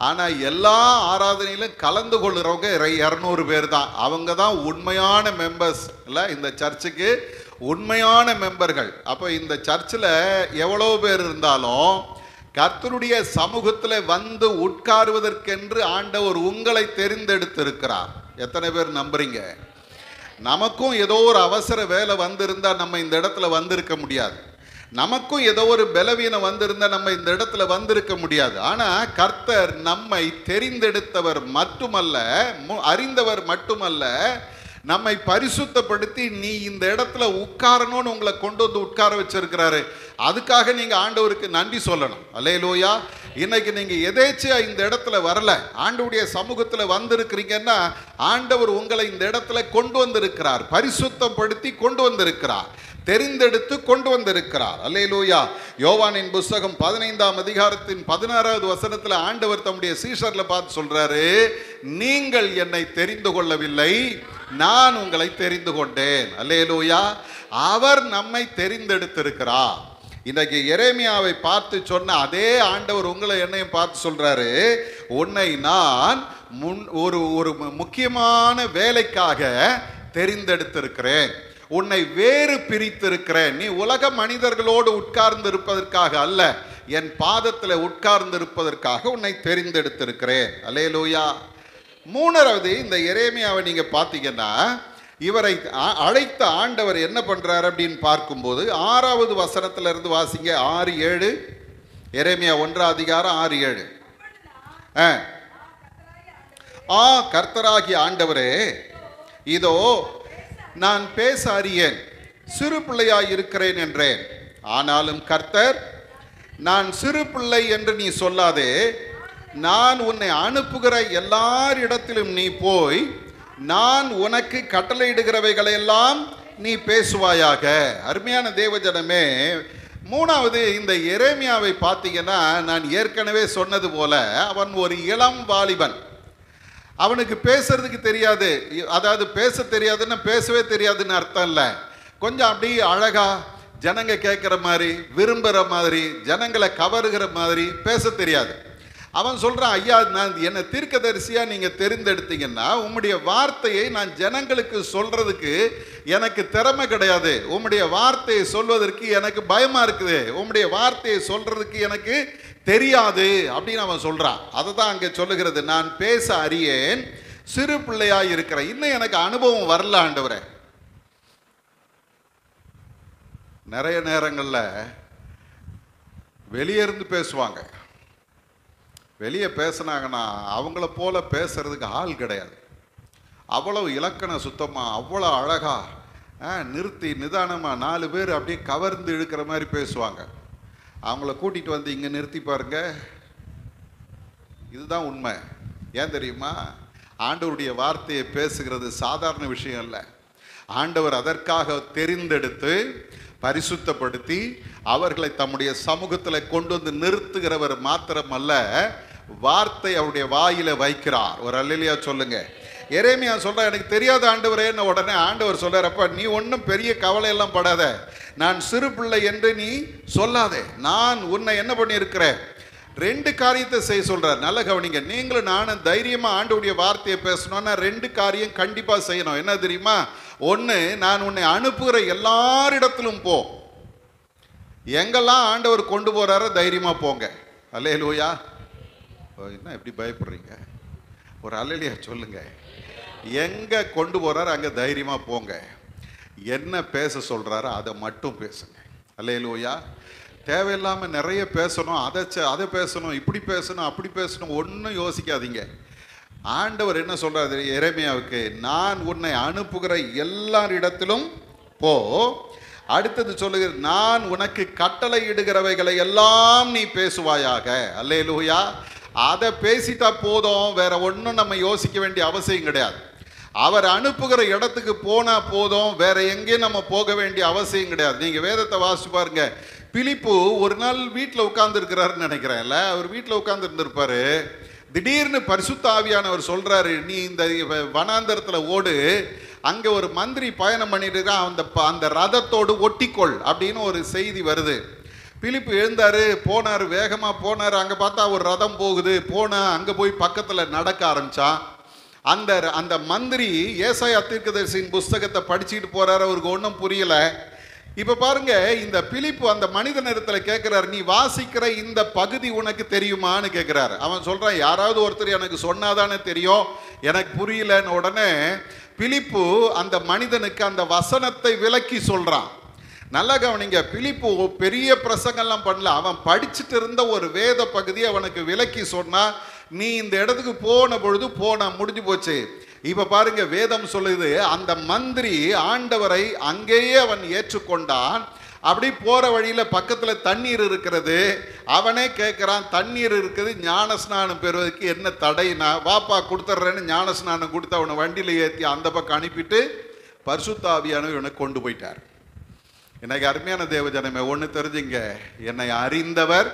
ஆனால் எல்லா ஆராதனையிலும் கலந்து கொள்கிறவங்க 200 பேர் தான். அவங்க தான் உண்மையான மெம்பர்ஸ் இல்லை, இந்த சர்ச்சுக்கு உண்மையான மெம்பர்கள். அப்போ இந்த சர்ச்சில் எவ்வளோ பேர் இருந்தாலும் கர்த்தருடைய சமூகத்தில் வந்து உட்காருவதற்கென்று ஆண்டவர் உங்களை தெரிந்தெடுத்திருக்கிறார். எத்தனை பேர் நம்புறீங்க? நமக்கும் ஏதோ ஒரு அவசர வேலை வந்திருந்தால் நம்ம இந்த இடத்துல வந்திருக்க முடியாது. நமக்கும் ஏதோ ஒரு பலவீனம் வந்திருந்தால் நம்ம இந்த இடத்துல வந்திருக்க முடியாது. ஆனால் கர்த்தர் நம்மை தெரிந்தெடுத்தவர் மட்டுமல்ல, அறிந்தவர் மட்டுமல்ல, நம்மை பரிசுத்தப்படுத்தி நீ இந்த இடத்துல உட்காரணும்னு உங்களை கொண்டு வந்து உட்கார வச்சிருக்கிறாரு. அதுக்காக நீங்கள் ஆண்டவருக்கு நன்றி சொல்லணும். அல்லேலூயா. இன்னைக்கு நீங்கள் எதேச்சையா இந்த இடத்துல வரல, ஆண்டவருடைய சமூகத்தில் வந்திருக்கிறீங்கன்னா ஆண்டவர் உங்களை இந்த இடத்துல கொண்டு வந்திருக்கிறார், பரிசுத்தப்படுத்தி கொண்டு வந்திருக்கிறார், தெரிந்தெடுத்து கொண்டு வந்திருக்கிறார். அல்லேலூயா. யோவானின் புஸ்தகம் 15ஆம் அதிகாரத்தின் 16வது வசனத்தில் ஆண்டவர் தம்முடைய சீஷர்களை பார்த்து சொல்றாரு, நீங்கள் என்னை தெரிந்து கொள்ளவில்லை, நான் உங்களை தெரிந்து கொண்டேன். அல்லேலூயா. அவர் நம்மை தெரிந்தெடுத்திருக்கிறார். இன்றைக்கு எரேமியாவை பார்த்து சொன்ன அதே ஆண்டவர் உங்களை என்னையும் பார்த்து சொல்றாரு, உன்னை நான் ஒரு முக்கியமான வேலைக்காக தெரிந்தெடுத்திருக்கிறேன், உன்னை வேறு பிரித்திருக்கிறேன். நீ உலக மனிதர்களோடு உட்கார்ந்து இருப்பதற்காக அல்ல, என் பாதத்தில் உட்கார்ந்து இருப்பதற்காக உன்னை தெரிந்தெடுத்திருக்கிறேன். அல்லேலூயா. மூணாவது, இந்த எரேமியாவை நீங்க பார்த்தீங்கன்னா, இவரை அழைத்த ஆண்டவர் என்ன பண்றாரு அப்படின்னு பார்க்கும்போது 6வது வசனத்துல இருந்து வாசிங்க. 6:7. எரேமியா 1 அதிகாரம் 6:7. கர்த்தராகிய ஆண்டவரே, இதோ நான் பேச அறியேன், சிறு பிள்ளையாய் இருக்கிறேன் என்றேன். ஆனாலும் கர்த்தர், நான் சிறு பிள்ளை என்று நீ சொல்லாதே, நான் உன்னை அனுப்புகிற எல்லாரிடத்திலும் நீ போய் நான் உனக்கு கட்டளையிடுகிறவைகளெல்லாம் நீ பேசுவாயாக. அருமையான தேவஜனமே, மூணாவது, இந்த எரேமியாவை பார்த்தீங்கன்னா, நான் ஏற்கனவே சொன்னது போல அவன் ஒரு இளம் வாலிபன். அவனுக்கு பேசுறதுக்கு தெரியாது. அதாவது பேச தெரியாதுன்னா பேசவே தெரியாதுன்னு அர்த்தம் இல்லை. கொஞ்சம் அப்படி அழகா ஜனங்க கேட்குற மாதிரி, விரும்புகிற மாதிரி, ஜனங்களை கவருகிற மாதிரி பேச தெரியாது. அவன் சொல்கிறான், ஐயா, நான் என்னை தீர்க்கதரிசியாக நீங்கள் தெரிந்தெடுத்தீங்கன்னா உம்முடைய வார்த்தையை நான் ஜனங்களுக்கு சொல்கிறதுக்கு எனக்கு திறமை கிடையாது. உம்முடைய வார்த்தையை சொல்வதற்கு எனக்கு பயமாக இருக்குது. உம்முடைய வார்த்தையை சொல்கிறதுக்கு எனக்கு தெரியாது அப்படின்னு அவன் சொல்கிறான். அதை தான் அங்கே சொல்லுகிறது, நான் பேச அறியேன், சிறு பிள்ளையாக இருக்கிறேன். இன்னும் எனக்கு அனுபவம் வரல ஆண்டவரே. நிறைய நேரங்களில் வெளியே இருந்து பேசுவாங்க. வெளியே பேசுனாங்கன்னா அவங்கள போல பேசுறதுக்கு ஆள் கிடையாது. அவ்வளவு இலக்கண சுத்தமாக, அவ்வளோ அழகாக நிறுத்தி நிதானமாக 4 பேர் அப்படியே கவர்ந்து இழுக்கிற மாதிரி பேசுவாங்க. அவங்கள கூட்டிகிட்டு வந்து இங்கே நிறுத்தி பாருங்க. இதுதான் உண்மை. ஏன் தெரியுமா? ஆண்டவருடைய வார்த்தையை பேசுகிறது சாதாரண விஷயம் இல்லை. ஆண்டவர் அதற்காக தெரிந்தெடுத்து பரிசுத்தப்படுத்தி அவர்களை தம்முடைய சமூகத்தில் கொண்டு வந்து நிறுத்துகிறவர் மாத்திரமல்ல, வார்த்தை அவருடைய வாயில வைக்கிறார். ஒரு அல்லேலூயா சொல்லுங்க. எரேமியா சொல்ற, எனக்கு தெரியாத ஆண்டவரேன்னு உடனே ஆண்டவர் சொல்றார், அப்ப நீ ஒன்றும் பெரிய கவலை எல்லாம் படாத, நான் சிறு பிள்ளை என்று நீ சொல்லாதே, நான் உன்னை என்ன பண்ணியிருக்கிறேன். 2 காரியத்தை செய்ய சொல்றார். நல்ல கவனிங்க. நீங்களும் நானும் தைரியமா ஆண்டவருடைய வார்த்தையை பேசணும்னா 2 காரியம் கண்டிப்பா செய்யணும். என்ன தெரியுமா? 1, நான் உன்னை அனுப்புகிற எல்லாரிடத்திலும் போ. எங்கெல்லாம் ஆண்டவர் கொண்டு போறாரோ தைரியமா போங்க. அல்லேலூயா. என்ன எப்படி பயப்படுறீங்க? ஒரு அல்லேலூயா சொல்லுங்க. எங்க கொண்டு போறாரு அங்க தைரியமா போங்க. என்ன பேச சொல்றாரோ அதை மட்டும் பேசுங்க. அல்லேலூயா. தேவையில்லாம நிறைய பேசணும், அதை பேசணும், இப்படி பேசணும், அப்படி பேசணும், ஒன்றும் யோசிக்காதீங்க. ஆண்டவர் என்ன சொல்றாரு எரேமியாவுக்கு? நான் உன்னை அனுப்புகிற எல்லாரிடத்திலும் போ. அடுத்தது சொல்லுகிற, நான் உனக்கு கட்டளை இடுகிறவைகளை எல்லாம் நீ பேசுவாயாக. அல்லேலூயா. அதை பேசிட்டா போதும், வேற ஒன்றும் நம்ம யோசிக்க வேண்டிய அவசியம் கிடையாது. அவர் அனுப்புகிற இடத்துக்கு போனா போதும், வேற எங்கேயும் நம்ம போக வேண்டிய அவசியம் கிடையாது. நீங்க வேதத்தை வாசிச்சு பாருங்க. பிலிப்பு ஒரு நாள் வீட்டில் உட்கார்ந்து இருக்கிறாருன்னு நினைக்கிறேன்ல, அவர் வீட்டில் உட்கார்ந்து இருந்திருப்பாரு. திடீர்னு பரிசுத்த ஆவியானவர் சொல்றாரு, நீ இந்த வனாந்தரத்தில் ஓடு, அங்கே ஒரு மந்திரி பயணம் பண்ணிட்டு இருக்கான், அந்த ரதத்தோடு ஒட்டிக்கொள் அப்படின்னு ஒரு செய்தி வருது. பிலிப்பு எழுந்தாரு, போனார், வேகமாக போனார். அங்கே பார்த்தா ஒரு ரதம் போகுது. அங்கே போய் பக்கத்தில் நடக்க ஆரம்பிச்சான். அந்த மந்திரி ஏசாயா தீர்க்கதரிசியின் புஸ்தகத்தை படிச்சுட்டு போறாரு. அவருக்கு ஒன்றும் புரியல. இப்போ பாருங்க, இந்த பிலிப்பு அந்த மனிதனிடத்தில் கேட்கிறாரு, நீ வாசிக்கிற இந்த பகுதி உனக்கு தெரியுமான்னு கேட்கிறாரு. அவன் சொல்றான், யாராவது ஒருத்தர் எனக்கு சொன்னாதானே தெரியும், எனக்கு புரியலன்னு. உடனே பிலிப்பு அந்த மனிதனுக்கு அந்த வசனத்தை விளக்கி சொல்றான். நல்லா கவனிங்க. பிலிப்பு பெரிய பிரசங்கெல்லாம் பண்ணல, அவன் படிச்சுட்டு இருந்த ஒரு வேத பகுதியை அவனுக்கு விளக்கி சொன்னா, நீ இந்த இடத்துக்கு போன பொழுது முடிஞ்சு போச்சு. இப்ப பாருங்க, வேதம் சொல்லுது, அந்த மந்திரி ஆண்டவரை அங்கேயே அவன் ஏற்றுக்கொண்டான். அப்படி போற வழியில பக்கத்துல தண்ணீர் இருக்கிறது. அவனே கேட்கிறான், தண்ணீர் இருக்குது, ஞான ஸ்நானம் பெறுவதற்கு என்ன தடைனா? வாப்பா கொடுத்துட்றேன்னு ஞான ஸ்நானம் கொடுத்து அவனை வண்டியில ஏற்றி அந்த பக்கம் அனுப்பிட்டு பரிசுத்த ஆவியானவர் இவனை கொண்டு போயிட்டார். எனக்கு அருமையான தேவஜனமே, ஒன்று தெரிஞ்சுங்க, என்னை அறிந்தவர்,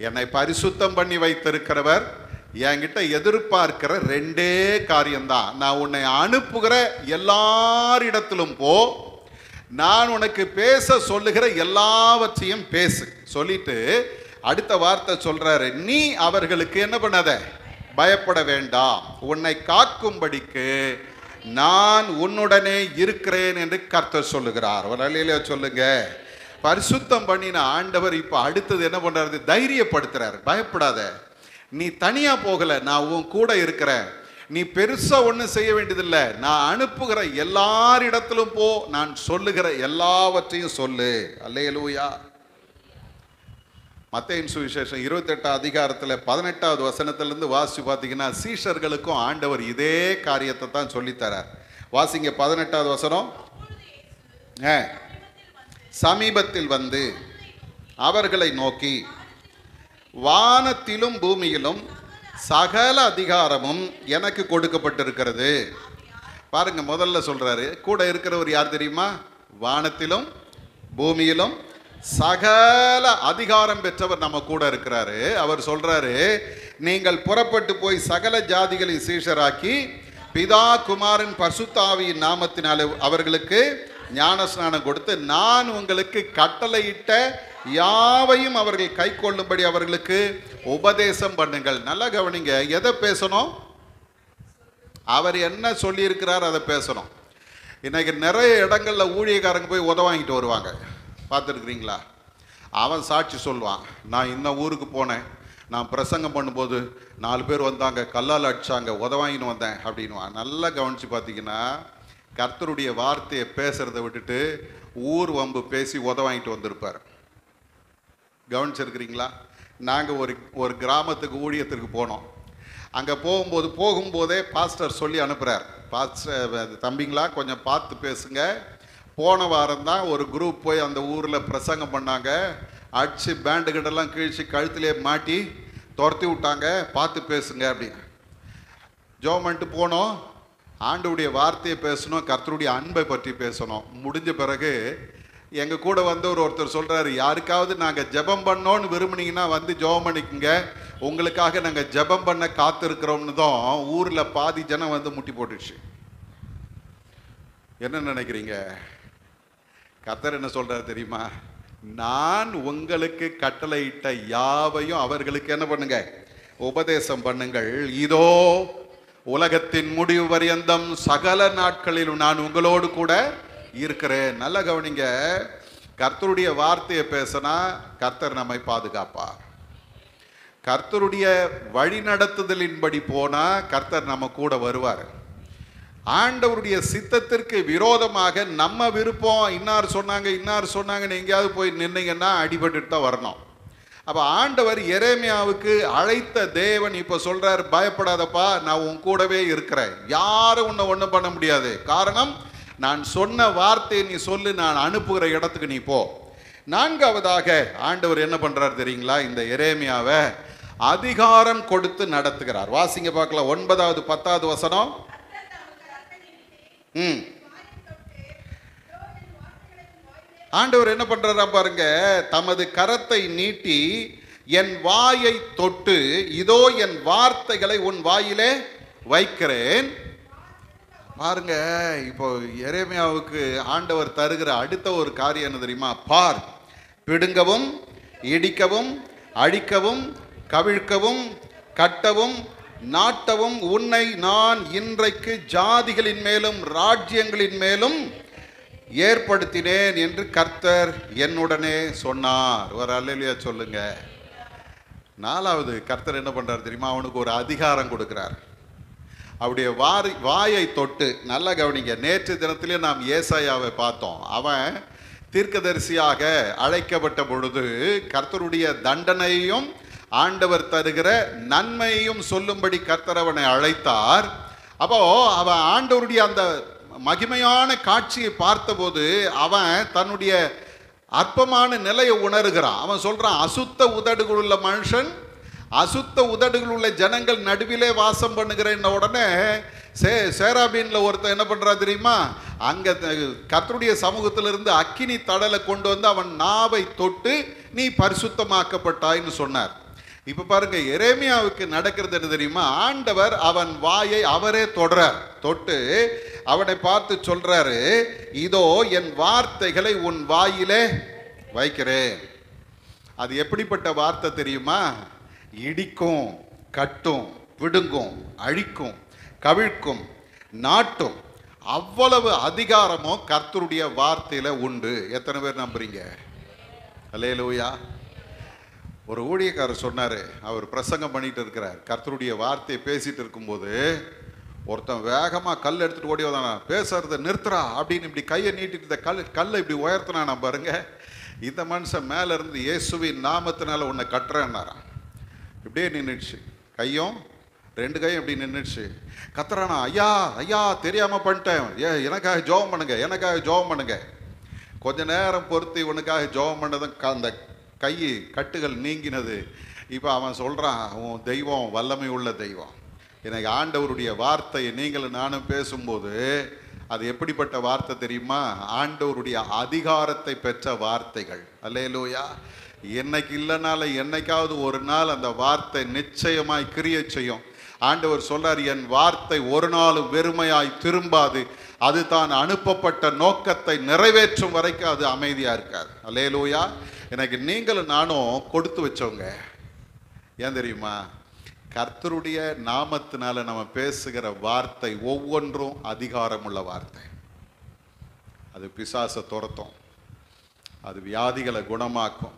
என்னை பரிசுத்தம் பண்ணி வைத்திருக்கிறவர் என்கிட்ட எதிர்பார்க்கிற 2 காரியம்தான். நான் உன்னை அனுப்புகிற எல்லாரிடத்திலும் போ, நான் உனக்கு பேச சொல்லுகிற எல்லாவற்றையும் பேசு. சொல்லிட்டு அடுத்த வார்த்தை சொல்றாரு, நீ அவர்களுக்கு என்ன பண்ணாத, பயப்பட வேண்டாம், உன்னை காக்கும்படிக்கு நான் உன்னுடனே இருக்கிறேன் என்று கர்த்தர் சொல்லுகிறார். ஒரு அல்லேலூயா சொல்லுங்க. பரிசுத்தம் பண்ணின ஆண்டவர் இப்ப அடுத்தது என்ன பண்றாரு? தைரியப்படுத்துறாரு. பயப்படாத, நீ தனியா போகல, நான் உன் கூட இருக்கிறேன். நீ பெருசா ஒன்றும் செய்ய வேண்டியதில்லை. நான் அனுப்புகிற எல்லாரிடத்திலும் போ, நான் சொல்லுகிற எல்லாவற்றையும் சொல்லு. அல்லேலூயா. மத்தேயு சுவிசேஷம் 28 அதிகாரத்தில் 18வது வசனத்திலிருந்து வாசி பார்த்தீங்கன்னா சீஷர்களுக்கும் ஆண்டவர் இதே காரியத்தை தான் சொல்லித்தரார். வாசிங்க 18வது வசனம். சமீபத்தில் வந்து அவர்களை நோக்கி, வானத்திலும் பூமியிலும் சகல அதிகாரமும் எனக்கு கொடுக்கப்பட்டிருக்கிறது. பாருங்க, முதல்ல சொல்றாரு, கூட இருக்கிறவர் யார் தெரியுமா? வானத்திலும் பூமியிலும் சகல அதிகாரம் பெற்றவர் நம்ம கூட இருக்கிறாரு. அவர் சொல்றாரு, நீங்கள் புறப்பட்டு போய் சகல ஜாதிகளை சீஷராக்கி பிதா குமாரன் பரிசுத்த ஆவியின் நாமத்தினாலே அவர்களுக்கு ஞானஸ்நானம் கொடுத்து நான் உங்களுக்கு கட்டளையிட்ட யாவையும் அவர்கள் கை கொள்ளும்படி அவர்களுக்கு உபதேசம் பண்ணுங்கள். நல்லா கவனிங்க, எதை பேசணும்? அவர் என்ன சொல்லி இருக்கிறார் அதை பேசணும். இன்னைக்கு நிறைய இடங்கள்ல ஊழியக்காரங்க போய் வாங்கிட்டு வருவாங்க, பார்த்துருக்குறீங்களா? அவன் சாட்சி சொல்லுவான், நான் இந்த ஊருக்கு போனேன், நான் பிரசங்கம் பண்ணும்போது 4 பேர் வந்தாங்க, கல்லால் அடிச்சாங்க, வாங்கின்னு வந்தேன் அப்படின்வான். நல்லா கவனிச்சு பார்த்தீங்கன்னா கர்த்தருடைய வார்த்தையை பேசுறதை விட்டுட்டு ஊர் வம்பு பேசி வாங்கிட்டு வந்திருப்பார். கவனிச்சிருக்கிறீங்களா? நாங்கள் ஒரு கிராமத்துக்கு ஊழியத்திற்கு போனோம். அங்கே போகும்போதே பாஸ்டர் சொல்லி அனுப்புகிறார், பாஸ்டர் தம்பிங்களா கொஞ்சம் பார்த்து பேசுங்க. போன வாரம் தான் ஒரு குரூப் போய் அந்த ஊரில் பிரசங்கம் பண்ணாங்க, அடிச்சு பேண்டு கிட்டெல்லாம் கிழிச்சு கழுத்திலே மாட்டி துரத்தி விட்டாங்க, பார்த்து பேசுங்க அப்படின்னு. ஜோமெண்ட்டு போனோம், ஆண்டவருடைய வார்த்தையை பேசணும், கர்த்தருடைய அன்பை பற்றி பேசணும். முடிஞ்ச பிறகு எங்கள் கூட வந்து ஒருத்தர் சொல்கிறாரு, யாருக்காவது நாங்கள் ஜெபம் பண்ணோன்னு விரும்புனீங்கன்னா வந்து ஜெபம் பண்ணிக்கோங்க, உங்களுக்காக நாங்கள் ஜெபம் பண்ண காத்திருக்கிறோம்னு தான் ஊரில் பாதி ஜனம் வந்து முட்டி போட்டுச்சு. என்ன நினைக்கிறீங்க? கர்த்தர் என்ன சொல்றாரு தெரியுமா? நான் உங்களுக்கு கட்டளையிட்ட யாவையும் அவர்களுக்கு என்ன பண்ணுங்க? உபதேசம் பண்ணுங்கள். இதோ உலகத்தின் முடிவு பரியந்தம் சகல நாட்களிலும் நான் உங்களோடு கூட இருக்கிறேன். நல்ல கவனிங்க, கர்த்தருடைய வார்த்தையை பேசினா கர்த்தர் நம்மை பாதுகாப்பார். கர்த்தருடைய வழி நடத்துதலின்படி போனா கர்த்தர் நம்ம கூட வருவார். ஆண்டவருடைய சித்தத்திற்கு விரோதமாக நம்ம விருப்பம் இன்னார் சொன்னாங்கன்னு எங்கேயாவது போய் நின்னீங்கன்னா அடிபட்டுட்டு தான் வரணும். அப்போ ஆண்டவர் எரேமியாவுக்கு அழைத்த தேவன் இப்போ சொல்றார், பயப்படாதப்பா, நான் உன் கூடவே இருக்கிறேன், யாரும் உன்னை ஒன்றும் பண்ண முடியாது. காரணம், நான் சொன்ன வார்த்தையை நீ சொல்லு, நான் அனுப்புகிற இடத்துக்கு நீ போ. 4வதாக ஆண்டவர் என்ன பண்றார் தெரியுங்களா? இந்த எரேமியாவை அதிகாரம் கொடுத்து நடத்துகிறார். வாசிங்க பார்க்கலாம், 9வது 10வது வசனம். ஆண்டவர் என்ன பண்றாரா பாருங்க, தமது கரத்தை நீட்டி என் வாயை தொட்டு, இதோ என் வார்த்தைகளை உன் வாயிலே வைக்கிறேன். பாருங்க, இப்போ எரேமியாவுக்கு ஆண்டவர் தருகிற அடுத்த ஒரு காரியம் என்ன தெரியுமா? பார், பிடுங்கவும் இடிக்கவும் அழிக்கவும் கவிழ்க்கவும் கட்டவும் நாட்டவும் உன்னை நான் இன்றைக்கு ஜாதிகளின் மேலும் ராஜ்யங்களின் மேலும் ஏற்படுத்தினேன் என்று கர்த்தர் என்னுடனே சொன்னார். ஒரு அல்லேலூயா சொல்லுங்க. 4வது கர்த்தர் என்ன பண்றார் தெரியுமா? அவனுக்கு ஒரு அதிகாரம் கொடுக்கிறார். அவருடைய வாயை தொட்டு, நல்லா கவனிங்க, நேற்று தினத்திலே நாம் ஏசாயாவை பார்த்தோம். அவன் தீர்க்கதரிசியாக அழைக்கப்பட்ட பொழுது கர்த்தருடைய தண்டனையும் ஆண்டவர் தருகிற நன்மையையும் சொல்லும்படி கர்த்தர் அவனை அழைத்தார். அப்போ அவன் ஆண்டவருடைய அந்த மகிமையான காட்சியை பார்த்தபோது அவன் தன்னுடைய அற்பமான நிலையை உணர்கிறான். அவன் சொல்றான், அசுத்த உதடுகள் உள்ள மனுஷன், அசுத்த உதடுகள் உள்ள ஜனங்கள் நடுவிலே வாசம் பண்ணுகிறேன். உடனே சேராபீன்ல ஒருத்தன் என்ன பண்றா தெரியுமா? அங்க கர்த்தருடைய சமூகத்திலிருந்து அக்கினி தடலை கொண்டு வந்து அவன் நாவை தொட்டு நீ பரிசுத்தமாக்கப்பட்டாய்ன்னு சொன்னார். இப்ப பாருங்க, எரேமியாவுக்கு நடக்கிறது என்ன தெரியுமா? ஆண்டவர் அவன் வாயை அவரே தொடுறார். தொட்டு அவனை பார்த்து சொல்றாரு, இதோ என் வார்த்தைகளை உன் வாயிலே வைக்கிறேன். அது எப்படிப்பட்ட வார்த்தை தெரியுமா? இடிக்கும், கட்டும், பிடுங்கும், அழிக்கும், கவிழ்க்கும், நாட்டும், அவ்வளவு அதிகாரமும் கர்த்தருடைய வார்த்தையில உண்டு. எத்தனை பேர் நம்புறீங்க? அல்லேலூயா. ஒரு ஊழியக்காரர் சொன்னாரு, அவர் பிரசங்கம் பண்ணிட்டு இருக்கிறார், கர்த்தருடைய வார்த்தையை பேசிட்டு இருக்கும்போது ஒருத்தன் வேகமா கல் எடுத்துட்டு ஓடி வந்தானா, பேசுறத நிறுத்துறா அப்படின்னு இப்படி கையை நீட்டிட்டு இந்த கல்லை இப்படி உயர்த்தினா பாருங்க. இந்த மனுஷன் மேல இருந்து இயேசுவின் நாமத்தினால உன்னை கட்டுறேன்னாரான். இப்படியே நின்றுச்சு, கையும் 2 கையும் இப்படி நின்றுச்சு. கத்துறானா, ஐயா ஐயா தெரியாம பண்ணிட்டேன், எனக்காக ஜெபம் பண்ணுங்க, எனக்காக ஜெபம் பண்ணுங்க. கொஞ்ச நேரம் பொறுத்து இவனுக்காக ஜெபம் பண்ணதும் அந்த கை கட்டுகள் நீங்கினது. இப்போ அவன் சொல்றான், உன் தெய்வம் வல்லமை உள்ள தெய்வம். எனக்கு ஆண்டவருடைய வார்த்தையை நீங்களும் நானும் பேசும்போது அது எப்படிப்பட்ட வார்த்தை தெரியுமா? ஆண்டவருடைய அதிகாரத்தை பெற்ற வார்த்தைகள். அல்லேலூயா. என்னைக்கு இல்லைனால என்னைக்காவது ஒரு நாள் அந்த வார்த்தை நிச்சயமாய் கிரியை செய்யும். ஆண்டவர் சொல்றார், என் வார்த்தை ஒரு நாளும் வெறுமையாய் திரும்பாது, அது தான் அனுப்பப்பட்ட நோக்கத்தை நிறைவேற்றும் வரைக்கும் அது அமைதியா இருக்காது. அல்லேலூயா. எனக்கு நீங்களும் நானும் கொடுத்து வச்சவங்க. ஏன் தெரியுமா? கர்த்தருடைய நாமத்தினால நம்ம பேசுகிற வார்த்தை ஒவ்வொன்றும் அதிகாரமுள்ள வார்த்தை. அது பிசாசை துரத்தும், அது வியாதிகளை குணமாக்கும்,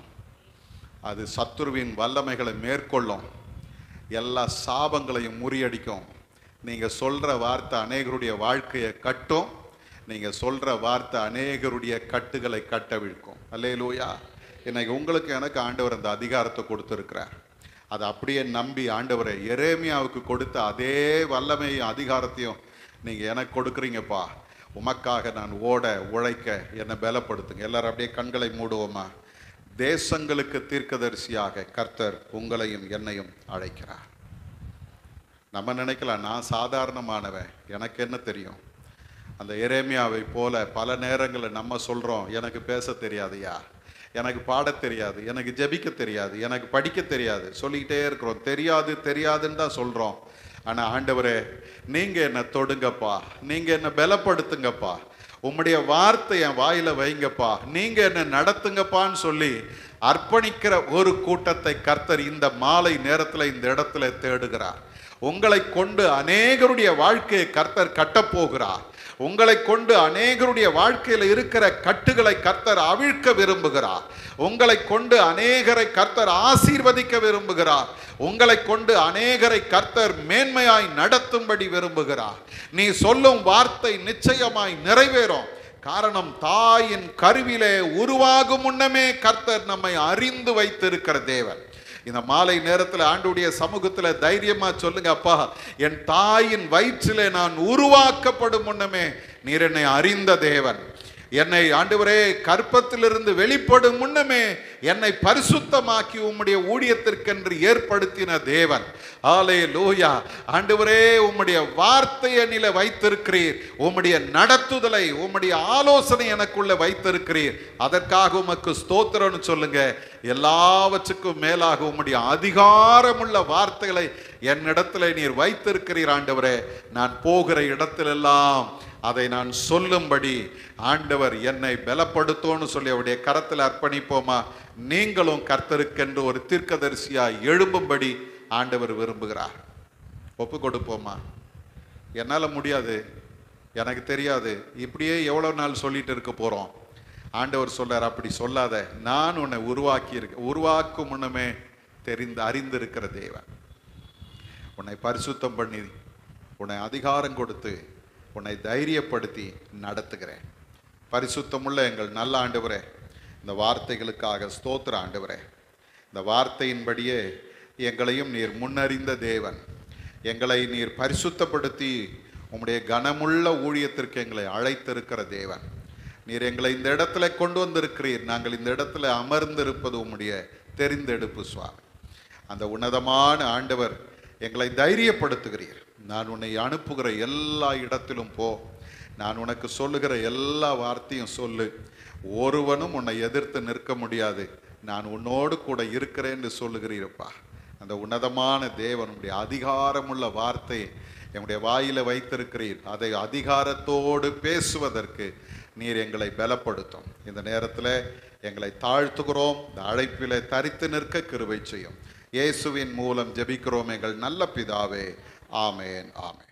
அது சத்துருவின் வல்லமைகளை மேற்கொள்ளும், எல்லா சாபங்களையும் முறியடிக்கும். நீங்கள் சொல்கிற வார்த்தை அநேகருடைய வாழ்க்கையை கட்டும், நீங்கள் சொல்கிற வார்த்தை அநேகருடைய கட்டுகளை கட்டவிழ்க்கும். அல்லேலூயா. இன்னைக்கு உங்களுக்கு எனக்கு ஆண்டவர் அந்த அதிகாரத்தை கொடுத்துருக்கிறார். அதை அப்படியே நம்பி ஆண்டவரை எரேமியாவுக்கு கொடுத்த அதே வல்லமையும் அதிகாரத்தையும் நீங்கள் எனக்கு கொடுக்குறீங்கப்பா, உமக்காக நான் ஓட உழைக்க என்னை பலப்படுத்துங்க. எல்லாரும் அப்படியே கண்களை மூடுவோமா? தேசங்களுக்கு தீர்க்கதரிசியாக கர்த்தர் உங்களையும் என்னையும் அழைக்கிறார். நம்ம நினைக்கலாம், நான் சாதாரணமானவன், எனக்கு என்ன தெரியும். அந்த எரேமியாவை போல பல நேரங்களில் நம்ம சொல்கிறோம், எனக்கு பேச தெரியாதுயா, எனக்கு பாட தெரியாது, எனக்கு ஜெபிக்க தெரியாது, எனக்கு படிக்க தெரியாது, சொல்லிக்கிட்டே இருக்கிறோம். தெரியாது தெரியாதுன்னு தான் சொல்கிறோம். ஆனால் ஆண்டவரே, நீங்கள் என்னை தொடுங்கப்பா, நீங்கள் என்னை பலப்படுத்துங்கப்பா, உம்முடைய வார்த்தை என் வாயில வைங்கப்பா, நீங்கள் என்னை நடத்துங்கப்பான்னு சொல்லி அர்ப்பணிக்கிற ஒரு கூட்டத்தை கர்த்தர் இந்த மாலை நேரத்தில் இந்த இடத்துல தேடுகிறார். உங்களை கொண்டு அநேகருடைய வாழ்க்கையை கர்த்தர் கட்டப்போகிறார். உங்களை கொண்டு அநேகருடைய வாழ்க்கையில் இருக்கிற கட்டுகளை கர்த்தர் அவிழ்க்க விரும்புகிறார். உங்களை கொண்டு அநேகரை கர்த்தர் ஆசீர்வதிக்க விரும்புகிறார். உங்களை கொண்டு அநேகரை கர்த்தர் மேன்மையாய் நடத்தும்படி விரும்புகிறார். நீ சொல்லும் வார்த்தை நிச்சயமாய் நிறைவேறும். காரணம், தாயின் கருவிலே உருவாகும் முன்னமே கர்த்தர் நம்மை அறிந்து வைத்திருக்கிற தேவன். இந்த மாலை நேரத்தில் ஆண்டவருடைய சமூகத்தில் தைரியமா சொல்லுங்க, அப்பா, என் தாயின் வயிற்றிலே நான் உருவாக்கப்படும் முன்னமே நீர் என்னை அறிந்த தேவன். என்னை ஆண்டவரே கற்பத்திலிருந்து வெளிப்படும் முன்னமே என்னை பரிசுத்தமாக்கி உம்முடைய ஊழியத்திற்கென்று ஏற்படுத்தின தேவன். ஹல்லேலூயா. ஆண்டவரே, உம்முடைய வார்த்தையை நில வைத்திருக்கிறீர், உம்முடைய நடத்துதலை, உம்முடைய ஆலோசனை எனக்குள்ள வைத்திருக்கிறீர். அதற்காக உமக்கு ஸ்தோத்திரம்னு சொல்லுங்க. எல்லாவற்றுக்கும் மேலாக உம்முடைய அதிகாரமுள்ள வார்த்தைகளை என்னிடத்துல நீர் வைத்திருக்கிறீர். ஆண்டவரே, நான் போகிற இடத்திலெல்லாம் அதை நான் சொல்லும்படி ஆண்டவர் என்னை பலப்படுத்தோன்னு சொல்லி அவருடைய கரத்தில் அர்ப்பணிப்போமா? நீங்களும் கர்த்தருக்கென்று ஒரு தீர்க்கதரிசியாய் எழும்பும்படி ஆண்டவர் விரும்புகிறார். ஒப்பு கொடுப்போமா? என்னால் முடியாது, எனக்கு தெரியாது, இப்படியே எவ்வளோ நாள் சொல்லிட்டு இருக்க போகிறோம். ஆண்டவர் சொல்றார், அப்படி சொல்லாத, நான் உன்னை உருவாக்கும் முன்னமே அறிந்திருக்கிற தேவன். உன்னை பரிசுத்தம் பண்ணி, உன்னை அதிகாரம் கொடுத்து, உன்னை தைரியப்படுத்தி நடத்துகிறேன். பரிசுத்தமுள்ள எங்கள் நல்ல ஆண்டவரே, இந்த வார்த்தைகளுக்காக ஸ்தோத்திர ஆண்டவரே. இந்த வார்த்தையின்படியே எங்களையும் நீர் முன்னறிந்த தேவன். எங்களை நீர் பரிசுத்தப்படுத்தி உம்முடைய கனமுள்ள ஊழியத்திற்கு எங்களை அழைத்திருக்கிற தேவன். நீர் எங்களை இந்த இடத்துல கொண்டு வந்திருக்கிறீர். நாங்கள் இந்த இடத்துல அமர்ந்திருப்பது உம்முடைய தெரிந்தெடுப்பு சுவாமி. அந்த உன்னதமான ஆண்டவர் எங்களை தைரியப்படுத்துகிறீர். நான் உன்னை அனுப்புகிற எல்லா இடத்திலும் போ, நான் உனக்கு சொல்லுகிற எல்லா வார்த்தையும் சொல்லு, ஒருவனும் உன்னை எதிர்த்து நிற்க முடியாது, நான் உன்னோடு கூட இருக்கிறேன்னு சொல்லுகிறீரப்பா. அந்த உன்னதமான தேவனுடைய அதிகாரமுள்ள வார்த்தை என்னுடைய வாயில வைத்திருக்கிறீர். அதை அதிகாரத்தோடு பேசுவதற்கு நீர் எங்களை பலப்படுத்தும். இந்த நேரத்தில் எங்களை தாழ்த்துகிறோம். இந்த அழைப்பிலே தரித்து நிற்க கிருபை செய்யும். இயேசுவின் மூலம் ஜெபிக்கிறோம் எங்கள் நல்ல பிதாவே. ஆமேன், ஆமேன்.